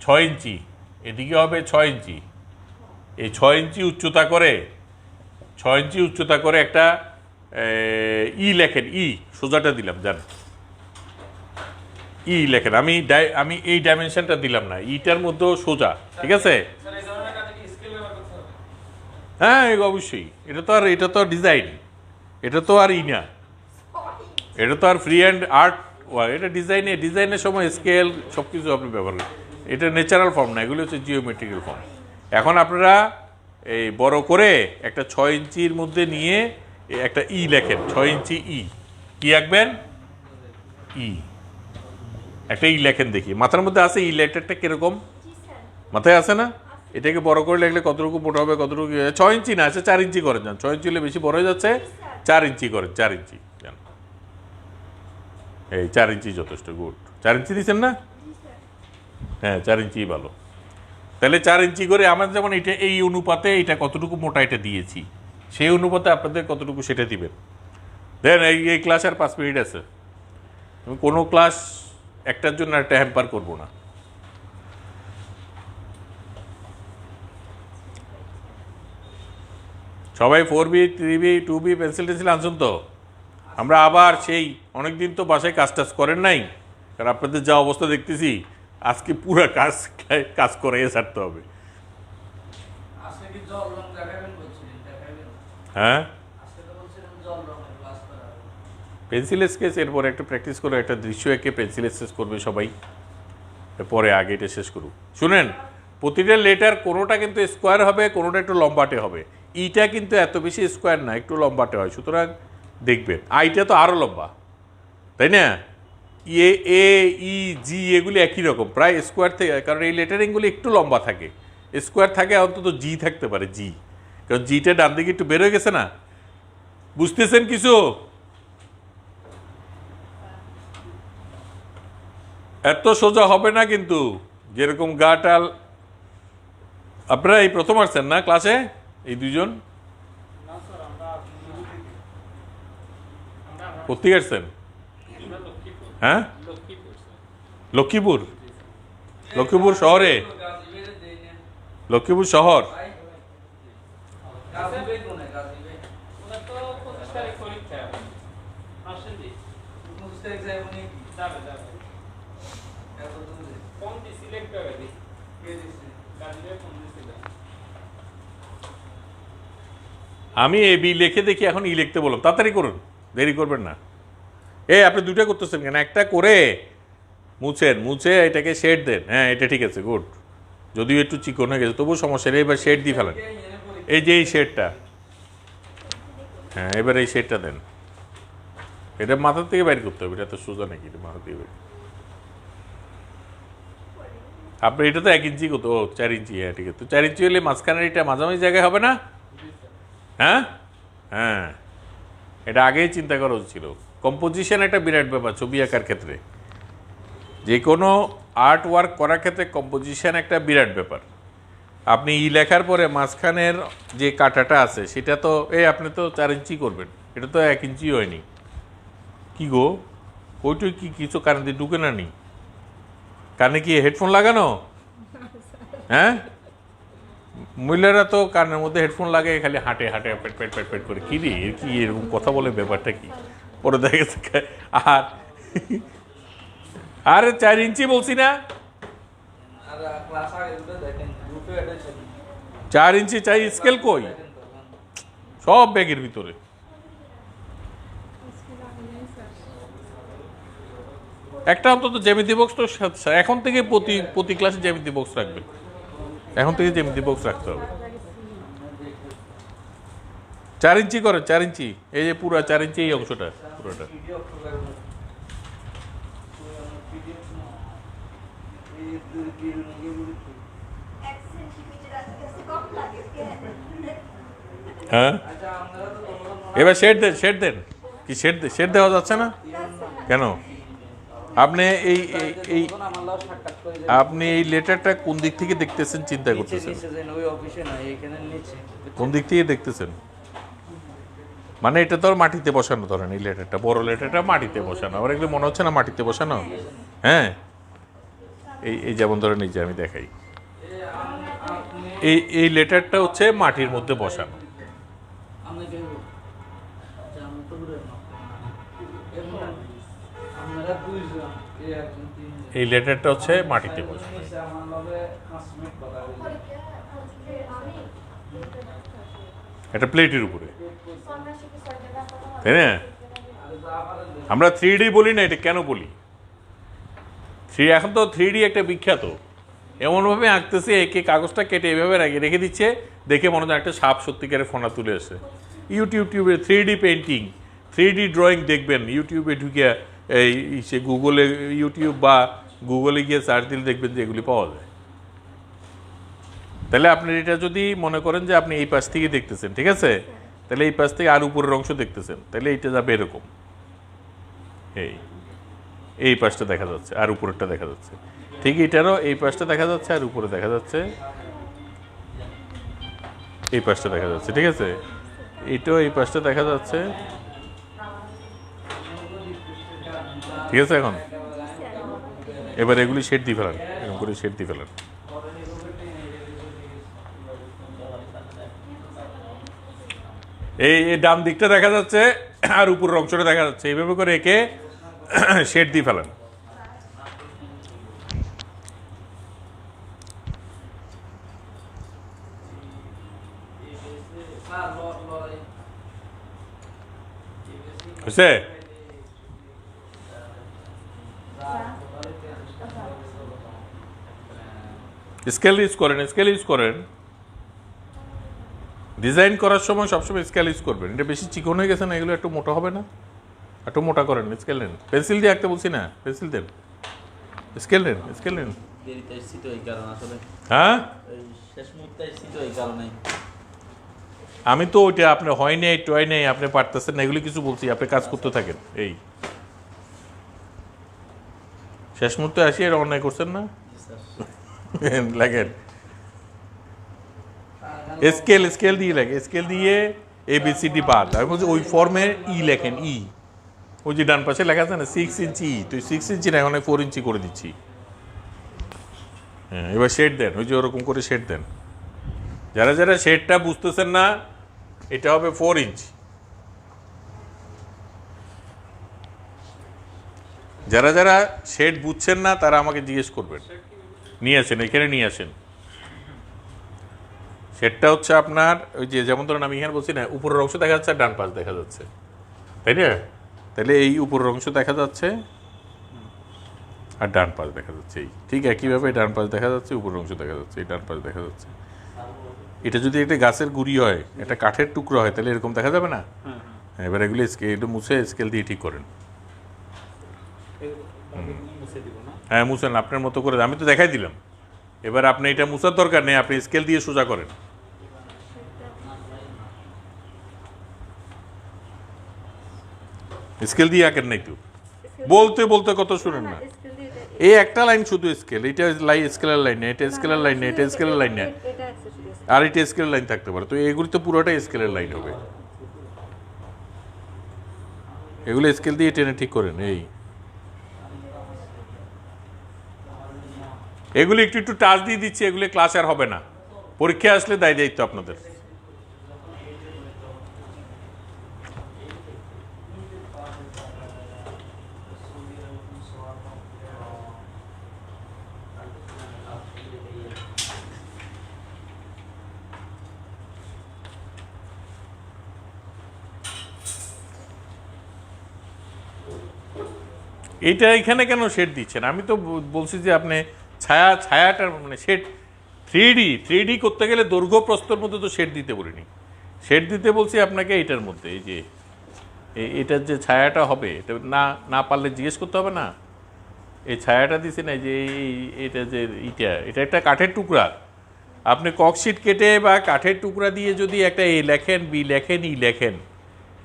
6 ইঞ্চি, এদিকে হবে 6 ইঞ্চি, এই 6 ইঞ্চি উচ্চতা করে, 6 ইঞ্চি উচ্চতা করে একটা লেখেন, সোজাটা দিলাম, জান, লেখেন। আমি এই ডাইমেনশনটা দিলাম না, ইটার মধ্যেও সোজা, ঠিক আছে। হ্যাঁ, অবশ্যই, এটা তো ডিজাইন, এটা তো আর না, এটা তো আর ফ্রি হ্যান্ড আর্ট, এটা ডিজাইনের সময় স্কেল সব কিছু আপনি ব্যবহার করেন। এটা ন্যাচারাল ফর্ম না, এগুলো হচ্ছে জিওমেট্রিক্যাল ফর্ম। এখন আপনারা এই বড় করে একটা 6 ইঞ্চির মধ্যে নিয়ে একটা লেখেন, 6 ইঞ্চি কি আঁকবেন, একটা লেখেন, দেখি মাথার মধ্যে আছে লেটারটা কিরকম, মাথায় আছে না? এটাকে বড় করে লিখলে কতটুকু মোটা হবে, কতটুকু, 6 ইঞ্চি না, আছে 4 ইঞ্চি করেন, যান, 6 ইঞ্চি হলে বেশি বড় হয়ে যাচ্ছে, 4 ইঞ্চি করেন, 4 ইঞ্চি, এই 4 ইঞ্চি যথেষ্ট, গুড। 4 ইঞ্চি দিচ্ছেন না? হ্যাঁ, 4 ইঞ্চি ভালো। তাহলে 4 ইঞ্চি করে আমার যেমন এটা এই অনুপাতে এটা কতটুকু মোটা এটা দিয়েছি, সেই অনুপাতে আপনাদের কতটুকু সেটা দিবেন। দেন এই ক্লাস আর 5 মিনিট আছে, আমি কোনো ক্লাস একটার জন্য একটা হ্যাম্পার করবো না। সবাই 4B 3B 2B pencil Tencel আনছেন তো? আমরা আবার সেই অনেকদিন তো বাসায় কাজ টাজ করেন নাই, কারণ আপনাদের যা অবস্থা দেখতেছি আজকে পুরো কাজ করে ছাড়তে হবে। আজকে কি জল রং দেখাবেন বলছিলেন, দেখাবেন? হ্যাঁ, আজকে তো বলছিলেন জল রঙের ক্লাস করা হবে। পেন্সিল স্কেচ, এরপরে একটা প্র্যাকটিস করে একটা দৃশ্য এঁকে পেন্সিল স্কেচ করবে সবাই, এরপরে আগে এটা শেষ করুক। শুনেন, প্রতিটা লেটার কোনোটা কিন্তু স্কোয়ার হবে, কোনোটা একটু লম্বাটে হবে। ইটা কিন্তু এত বেশি স্কোয়ার না, একটু লম্বাটে হয়, সুতরাং দেখবেন। আইটা তো আরও লম্বা, তাই না? এ এ ই জি এগুলি একই রকম প্রায় স্কোয়ার থেকে, কারণ এই লেটারিংগুলি একটু লম্বা থাকে, স্কোয়ার থাকে অন্তত জি থাকতে পারে, জি, কারণ জিটা ডান দিকে একটু বের হয়ে গেছে না। বুঝতেছেন কিছু? এত সোজা হবে না কিন্তু, যেরকম গাটাল। আপনারা এই প্রথম আসছেন না ক্লাসে, এই দুজন? কোথেকে আসছেন? হ্যাঁ, লক্ষ্মীপুর। লক্ষ্মীপুর শহরে, গাজীবের দেই না লক্ষ্মীপুর শহর। ভাই, গাজীবের কোনে গাজীবের? ওরা তো 25 তারিখ পরীক্ষা আসেন দি 25 তারিখ যায় উনি কি? যাবে যাবে এত দূরে কোনটি সিলেক্ট করে দি কে দিছে? গাজীবে কোন দিছিল আমি এ বি লিখে দেখি, এখন ই লিখতে বললাম, তাড়াতাড়ি করুন, দেরি করবেন না। আপনি দুটা করতেছেন কেন? একটা করে মুছে এটাকে শেড দেন। হ্যাঁ, এটা ঠিক আছে, গুড। যদিও একটু চিকন হয়ে গেছে তবুও সমস্যা নেই, এবার শেড দিয়ে ফেলেন। এই যে এই শেডটা, হ্যাঁ, এবার এই শেডটা দেন। এটা মাথা থেকে বাইর করতে হবে, এটা তো সোজা নাকি, এটা মাথা থেকে বাইর। আপনি এটা তো 1 ইঞ্চি কত? 4 ইঞ্চি, হ্যাঁ ঠিক আছে। তো 4 ইঞ্চি হলে মাঝখানের এটা মাঝামাঝি জায়গায় হবে না? হ্যাঁ হ্যাঁ, এটা আগেই চিন্তা করা ছিল। কম্পোজিশন একটা বিরাট ব্যাপার ছবি আঁকার ক্ষেত্রে, যে কোনো আর্ট ওয়ার্ক করার ক্ষেত্রে কম্পোজিশন একটা বিরাট ব্যাপার। আপনি ই লেখার পরে মাঝখানের যে কাটাটা আছে সেটা তো আপনি তো 4 ইঞ্চি করবেন, এটা তো 1 ইঞ্চি হয়নি। কি গো, ওইটুই কি কিছু কানে দিয়ে ঢুকে না নি? কানে কি হেডফোন লাগানো? হ্যাঁ, মহিলারা তো কানের মধ্যে হেডফোন লাগে, খালি হাঁটে হাঁটে পেট পেট পেট পেট করে। কি রে, এর কি এরকম কথা বলে, ব্যাপারটা কি? পরে দেখা গেছে আর আরে 4 ইঞ্চি বলছি না, আর ক্লাস আগে দুটো দেখেন, গ্রুপে অ্যাটেনশন 4 ইঞ্চি চাই। স্কেল কই? সব ব্যাগের ভিতরে। একটা অন্তত জ্যামিতি বক্স তো এখন থেকে প্রতি ক্লাসে জ্যামিতি বক্স রাখবেন, এখন থেকে জ্যামিতি বক্স রাখতে হবে। 4 ইঞ্চি করেন, 4 ইঞ্চি, এই যে পুরো 4 ইঞ্চি এই অংশটা পুরোটা। পিডিএফ প্রোগ্রাম পিডিএফ এই দুই দিন এগুলো কি? 1 সেন্টিমিটার আজকে কম লাগে কেন? হ্যাঁ, আচ্ছা আপনারা তো তোমরা এবার শেড দেন। কি শেড দেওয়া যাচ্ছে না কেন? আপনি এই এই আমার লাভ সাক্ষাৎ করে আপনি এই লেটারটা কোন দিক থেকে দেখতেছেন চিন্তা করতেছেন? নিচে যে ওই অফিসে না, এখানে নিচে কোন দিক থেকে দেখতেছেন? মানে এটা তো আর মাটিতে বসানো, ধরেন এই লেটারটা, বড় লেটারটা মাটিতে বসানো, আমার এগুলো মনে হচ্ছে না মাটিতে বসানো। হ্যাঁ, এই যেমন ধরেন এই যে আমি দেখাই, এই লেটারটা হচ্ছে মাটির মধ্যে বসানো। আপনাকে আচ্ছা আমি তো ঘুরে না আপনারা দুইজন এই একজন তিনজন এই লেটারটা হচ্ছে মাটিতে বসানো। নিচে আমার লগে 5 মিনিট কথা বলি এটা প্লেটের উপরে, তাই না? আমরা 3D বলি না, এটা কেন বলি? এখন তো 3D একটা বিখ্যাত, এমনভাবে আঁকতেছে, একে কাগজটা কেটে এভাবে রেখে দিচ্ছে, দেখে মনে হয় একটা সাপ সত্যিকারের ফোনা তুলে আসে। ইউটিউবে 3D পেন্টিং, 3D ড্রয়িং দেখবেন, ইউটিউবে ঢুকে এই সে গুগলে, ইউটিউব বা গুগলে গিয়ে সার্চ দিলে দেখবেন যে এগুলি পাওয়া যায়। তাহলে আপনি এটা যদি মনে করেন যে আপনি এই পাশ থেকে দেখতেছেন, ঠিক আছে, তাহলে এই পাশ থেকে আর উপরের অংশ দেখতেছেন, তাহলে এইটা যাবে এরকম, এই পাশটা দেখা যাচ্ছে আর উপরেরটা দেখা যাচ্ছে, ঠিক এটারও এই পাশটা দেখা যাচ্ছে আর উপরে দেখা যাচ্ছে, এই পাশটা দেখা যাচ্ছে, ঠিক আছে। এটাও এই পাশটা দেখা যাচ্ছে, ঠিক আছে। এখন এবার এগুলি শেড দিয়ে ফেলান, এরকম করে শেড দিয়ে ফেলান। এই ডান দিকটা দেখা যাচ্ছে আর উপরের অংশটা দেখা যাচ্ছে, এইভাবে করে একে শেড দিয়ে ফেলান। হয়েছে? স্কেল ইউজ করেন, স্কেল ইউজ করেন। ডিজাইন করার সময় সবসময় স্কেল ইউজ করবেন। এটা বেশি চিকন হয়ে গেছে না, এগুলো একটু মোটা হবে না? একটু মোটা করেন, স্কেল নেন। পেন্সিল দিয়ে আঁকতে বলছি না, পেন্সিল দেন, স্কেল নেন, স্কেল নেন। হ্যাঁ, আমি তো ওইটা আপনি হয় নাই টয় নেই, আপনি পারতেছেন না, এগুলি কিছু বলছি, আপনি কাজ করতে থাকেন। এই শেষ মুহূর্তে আসি এটা অন্যায় করছেন না, লাগেন। স্কেল স্কেল দিয়ে লাগে, স্কেল দিয়ে ABCD বাদ। আমি বলছি ওই ফর্মে লেখেন, ওই যে ডান পাশে লেখা আছে না 6 ইঞ্চি, তো 6 ইঞ্চি না, এখন 4 ইঞ্চি করে দিচ্ছি। হ্যাঁ, এবার শেড দেন, ওই যে ওরকম করে শেড দেন। যারা যারা শেডটা বুঝতেছেন না, এটা হবে 4 ইঞ্চি। যারা যারা শেড বুঝছেন না তারা আমাকে জিজ্ঞেস করবেন, নিয়ে আসেন, এখানে নিয়ে আসেন। শেডটা হচ্ছে আপনার ওই যে, যেমন ধরুন আমি এখানে বলছি না, উপরের অংশ দেখা যাচ্ছে আর ডান পাশ দেখা যাচ্ছে, তাই না? তাহলে এই উপরের অংশ দেখা যাচ্ছে আর ডান পাশ দেখা যাচ্ছে, এই ঠিক একইভাবে ডান পাশ দেখা যাচ্ছে, উপরের অংশ দেখা যাচ্ছে, এই ডান পাশ দেখা যাচ্ছে। এটা যদি একটা গাছের গুঁড়ি হয়, একটা কাঠের টুকরো হয়, তাহলে এরকম দেখা যাবে না? এবার এগুলো একটু মুছে স্কেল দিয়ে ঠিক করেন। হ্যাঁ, মুছেন আপনার মতো করে, আমি তো দেখাই দিলাম। এবার আপনি এটা মুছার দরকার নেই, আপনি স্কেল দিয়ে সোজা করেন। স্কেল দিয়ে আঁকেন নাই তো, বলতে বলতে কত শুনেন না। এই একটা লাইন শুধু স্কেল, এটা স্কেলের লাইন, এটা স্কেলের লাইন, এটা স্কেলের লাইন, আর এটা স্কেলের লাইন থাকতে পারে। তো এগুলি তো পুরোটাই স্কেলের লাইন হবে। এগুলো স্কেল দিয়ে টেনে ঠিক করেন। এগুলি একটু একটু টাচ দিয়ে দিচ্ছি, এগুলি ক্লাস আর হবে না, পরীক্ষা আসলে দায় দায়িত্ব আপনাদের। এটা এখানে কেন শেড দিচ্ছেন? আমি তো বলছি যে আপনি ছায়াটার মানে শেড 3D করতে গেলে দৈর্ঘ্য প্রস্থর মধ্যে তো শেড দিতে বলিনি, শেড দিতে বলছি আপনাকে এইটার মধ্যে। এই যে এটার যে ছায়াটা হবে, এটা না পারলে জিজ্ঞেস করতে হবে না। এই ছায়াটা দিছি না, যে এটা যে এটা একটা কাঠের টুকরা, আপনি ককশিট কেটে বা কাঠের টুকরা দিয়ে যদি একটা A লেখেন, B লেখেন, E লেখেন,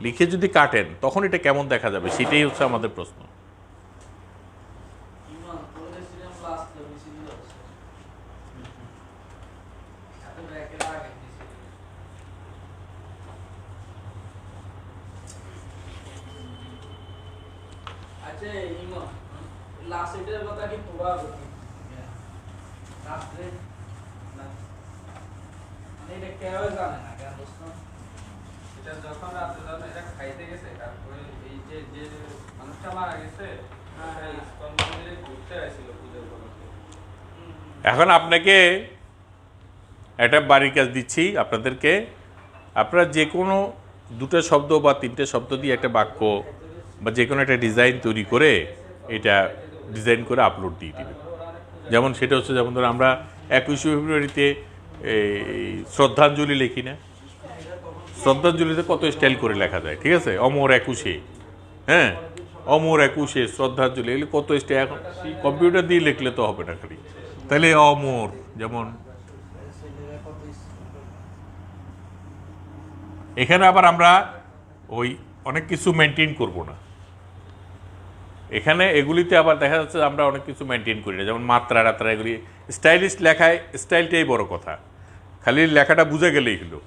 লিখে যদি কাটেন, তখন এটা কেমন দেখা যাবে, সেটাই হচ্ছে আমাদের প্রশ্ন। যখন রাত্রে যখন এটা খাইতে গেছে, তারপরে এই যে মানুষটা মারা গেছে, ইসকন মন্দিরে ঘুরতে আসছিল পূজার উপলক্ষে। এখন আপনাকে একটা বাড়ির কাজ দিচ্ছি আপনাদেরকে। আপনারা যে কোনো 2টা শব্দ বা 3টে শব্দ দিয়ে একটা বাক্য বা যে কোনো একটা ডিজাইন তৈরি করে এটা ডিজাইন করে আপলোড দিয়ে দিবেন। যেমন সেটা হচ্ছে, যেমন ধরুন আমরা 21শে ফেব্রুয়ারিতে শ্রদ্ধাঞ্জলি লিখি না, শ্রদ্ধাঞ্জলিতে কত স্টাইল করে লেখা যায়, ঠিক আছে? অমর 21শে, হ্যাঁ, অমর 21শে শ্রদ্ধাঞ্জলি, এগুলি কত স্টাইল। এখন কম্পিউটার দিয়ে লিখলে তো হবে না খালি, তাহলে অমর, যেমন এখানে আবার আমরা ওই অনেক কিছু মেনটেন করব না। এখানে এগুলিতে আবার দেখা যাচ্ছে আমরা অনেক কিছু মেনটেন করি না, যেমন মাত্রা রাত্রা, এগুলি স্টাইলিশ লেখায় স্টাইলটাই বড় কথা, খালি লেখাটা বুঝে গেলেই হলো।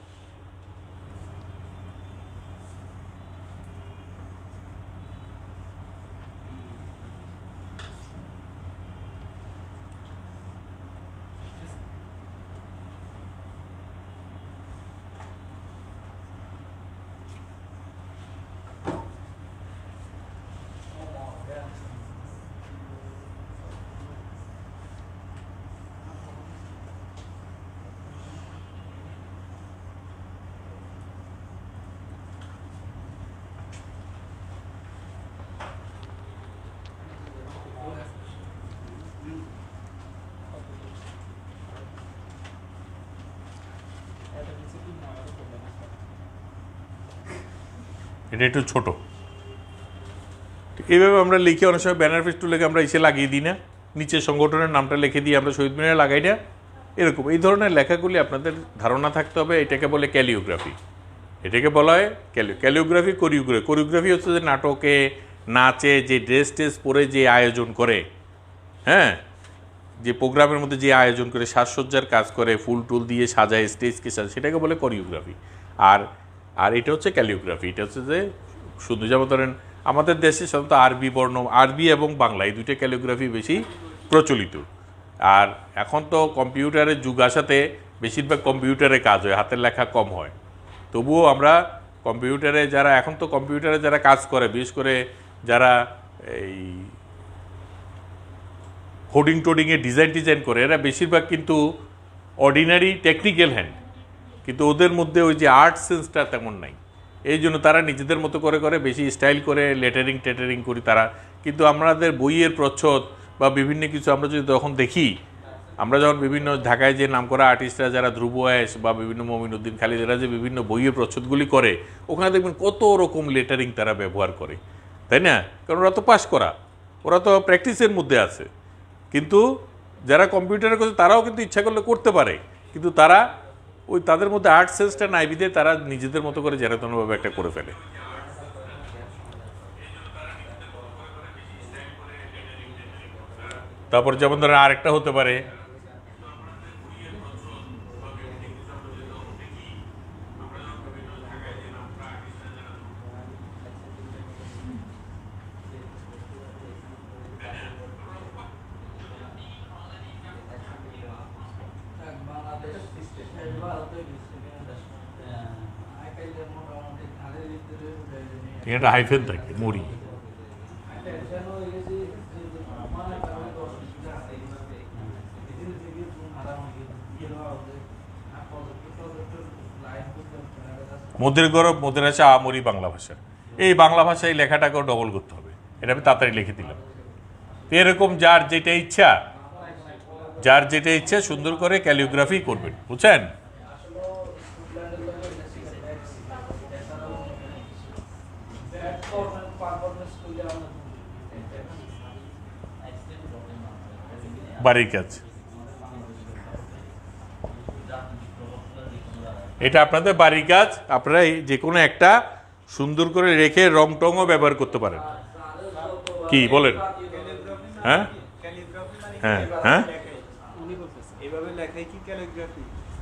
এটা একটু ছোট। এইভাবে আমরা লিখে অনেক সময় ব্যানার ফেস্টুন লেখে আমরা এসে লাগিয়ে দিই না, নিচে সংগঠনের নামটা লিখে দিয়ে আমরা শহীদ মিনারে লাগাই না, এরকম এই ধরনের লেখাগুলি আপনাদের ধারণা থাকতে হবে। এটাকে বলে ক্যালিওগ্রাফি, এটাকে বলা হয় ক্যালিওগ্রাফি। কোরিওগ্রাফি হচ্ছে যে নাটকে নাচে যে ড্রেস টেস পরে যে আয়োজন করে, হ্যাঁ, যে প্রোগ্রামের মধ্যে যে আয়োজন করে, সাজসজ্জার কাজ করে, ফুল টুল দিয়ে সাজায়, স্টেজকে সাজায়, সেটাকে বলে কোরিওগ্রাফি। আর আর এটা হচ্ছে ক্যালিওগ্রাফি, এটা হচ্ছে যে শুধু যেমন ধরেন আমাদের দেশে সাধারণত আরবি বর্ণ, আরবি এবং বাংলা এই দুইটা ক্যালিওগ্রাফি বেশি প্রচলিত। আর এখন তো কম্পিউটারের যুগ আসাতে বেশিরভাগ কম্পিউটারে কাজ হয়, হাতের লেখা কম হয়। তবুও আমরা কম্পিউটারে যারা, এখন তো কম্পিউটারে যারা কাজ করে, বিশেষ করে যারা এই হোর্ডিং টোডিংয়ে ডিজাইন করে, এরা বেশিরভাগ কিন্তু অর্ডিনারি টেকনিক্যাল হ্যান্ড, কিন্তু ওদের মধ্যে ওই যে আর্ট সেন্সটা তেমন নাই। এই জন্য তারা নিজেদের মতো করে বেশি স্টাইল করে টেটারিং করি তারা। কিন্তু আমাদের বইয়ের প্রচ্ছদ বা বিভিন্ন কিছু আমরা যদি তখন দেখি, আমরা যখন বিভিন্ন ঢাকায় যে নামকরা আর্টিস্টরা যারা ধ্রুব আয়েস বা বিভিন্ন মমিনুদ্দিন খালিদ, এরা যে বিভিন্ন বইয়ের প্রচ্ছদগুলি করে, ওখানে দেখবেন কত রকম লেটারিং তারা ব্যবহার করে, তাই না? কারণ ওরা তো পাস করা, ওরা তো প্র্যাকটিসের মধ্যে আছে। কিন্তু যারা কম্পিউটারে করছে তারাও কিন্তু ইচ্ছা করলে করতে পারে, কিন্তু তারা ওই তাদের মধ্যে আর্ট সেন্সটা নাই বিধে তারা নিজেদের মতো করে জেনাতনভাবে একটা করে ফেলে। তারপর যেমন ধরেন আরেকটা হতে পারে এটা হাইফেন থাকে মরি। মোদের গৌরব মোদের আছে আমরি বাংলা ভাষা। এই বাংলা ভাষায় লেখাটাকেও ডবল করতে হবে, এটা আমি তাড়াতাড়ি লিখে দিলাম। এরকম যার যেটা ইচ্ছা সুন্দর করে ক্যালিওগ্রাফি করবেন, বুঝছেন? বাড়ির কাজ এটা আপনাদের বাড়ির কাজ, আপনারা যে কোনো একটা সুন্দর করে রেখে রং টংও ব্যবহার করতে পারেন। কি বলেন? হ্যাঁ হ্যাঁ হ্যাঁ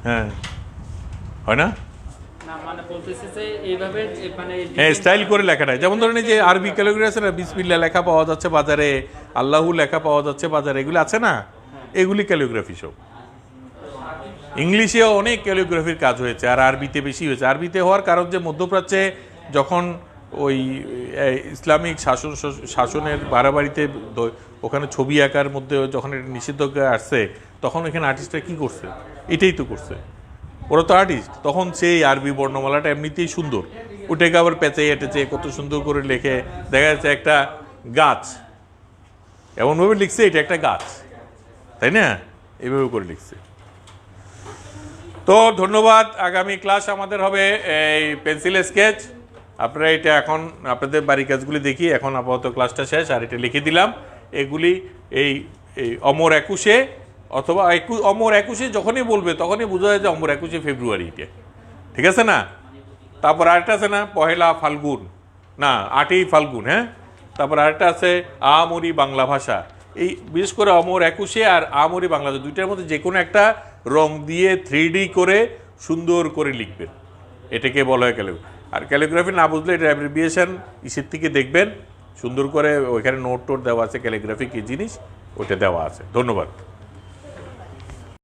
হ্যাঁ, হয় না? হ্যাঁ, স্টাইল করে লেখাটা, যেমন ধরেন এই যে আরবি ক্যালিগ্রাফি আছে না, বিসমিল্লাহ লেখা পাওয়া যাচ্ছে বাজারে, আল্লাহু লেখা পাওয়া যাচ্ছে বাজারে, এগুলি আছে না, এগুলি ক্যালিগ্রাফি সব। ইংলিশেও অনেক ক্যালিগ্রাফির কাজ হয়েছে, আর আরবিতে বেশি হয়েছে। আরবিতে হওয়ার কারণ যে মধ্যপ্রাচ্যে যখন ওই ইসলামিক শাসনের বাড়াবাড়িতে ওখানে ছবি আঁকার মধ্যে যখন এটা নিষেধাজ্ঞা আসছে, তখন এখানে আর্টিস্টরা কী করছে? এটাই তো করছে, ওরা তো আর্টিস্ট। তখন সেই আরবি বর্ণমালাটা এমনিতেই সুন্দর, ওটাকে আবার পেঁচাইয়া টেঁচে কত সুন্দর করে লেখে, দেখা যাচ্ছে একটা গাছ, এমনভাবে লিখছে এটা একটা গাছ, তাই না? এইভাবে করে লিখছে। তো ধন্যবাদ। আগামী ক্লাস আমাদের হবে এই পেন্সিল স্কেচ। আপনারা এটা এখন আপনাদের বাড়ির কাজগুলি দেখি, এখন আপাতত ক্লাসটা শেষ, আর এটা লিখে দিলাম। এগুলি এই অমর 21-এ অথবা অমর 21-এ যখনই বলবে তখনই বোঝা যায় যে অমর 21-এ ফেব্রুয়ারি, এটা ঠিক আছে না? তারপর আরেকটা আছে না, পহেলা ফাল্গুন, না 8ই ফাল্গুন, হ্যাঁ। তারপর আরেকটা আছে আমরি বাংলা ভাষা। এই বিশেষ করে অমর 21-এ আর আমরি বাংলা ভাষা দুইটার মধ্যে যে কোনো একটা রং দিয়ে 3D করে সুন্দর করে লিখবেন, এটাকে বলা হয় ক্যালিগ্রাফি। আর ক্যালিগ্রাফি না বুঝলে এটা অ্যাব্রিভিয়েশন ইসের থেকে দেখবেন, সুন্দর করে ওইখানে নোট টোট দেওয়া আছে, ক্যালিগ্রাফি কী জিনিস ওইটা দেওয়া আছে। ধন্যবাদ।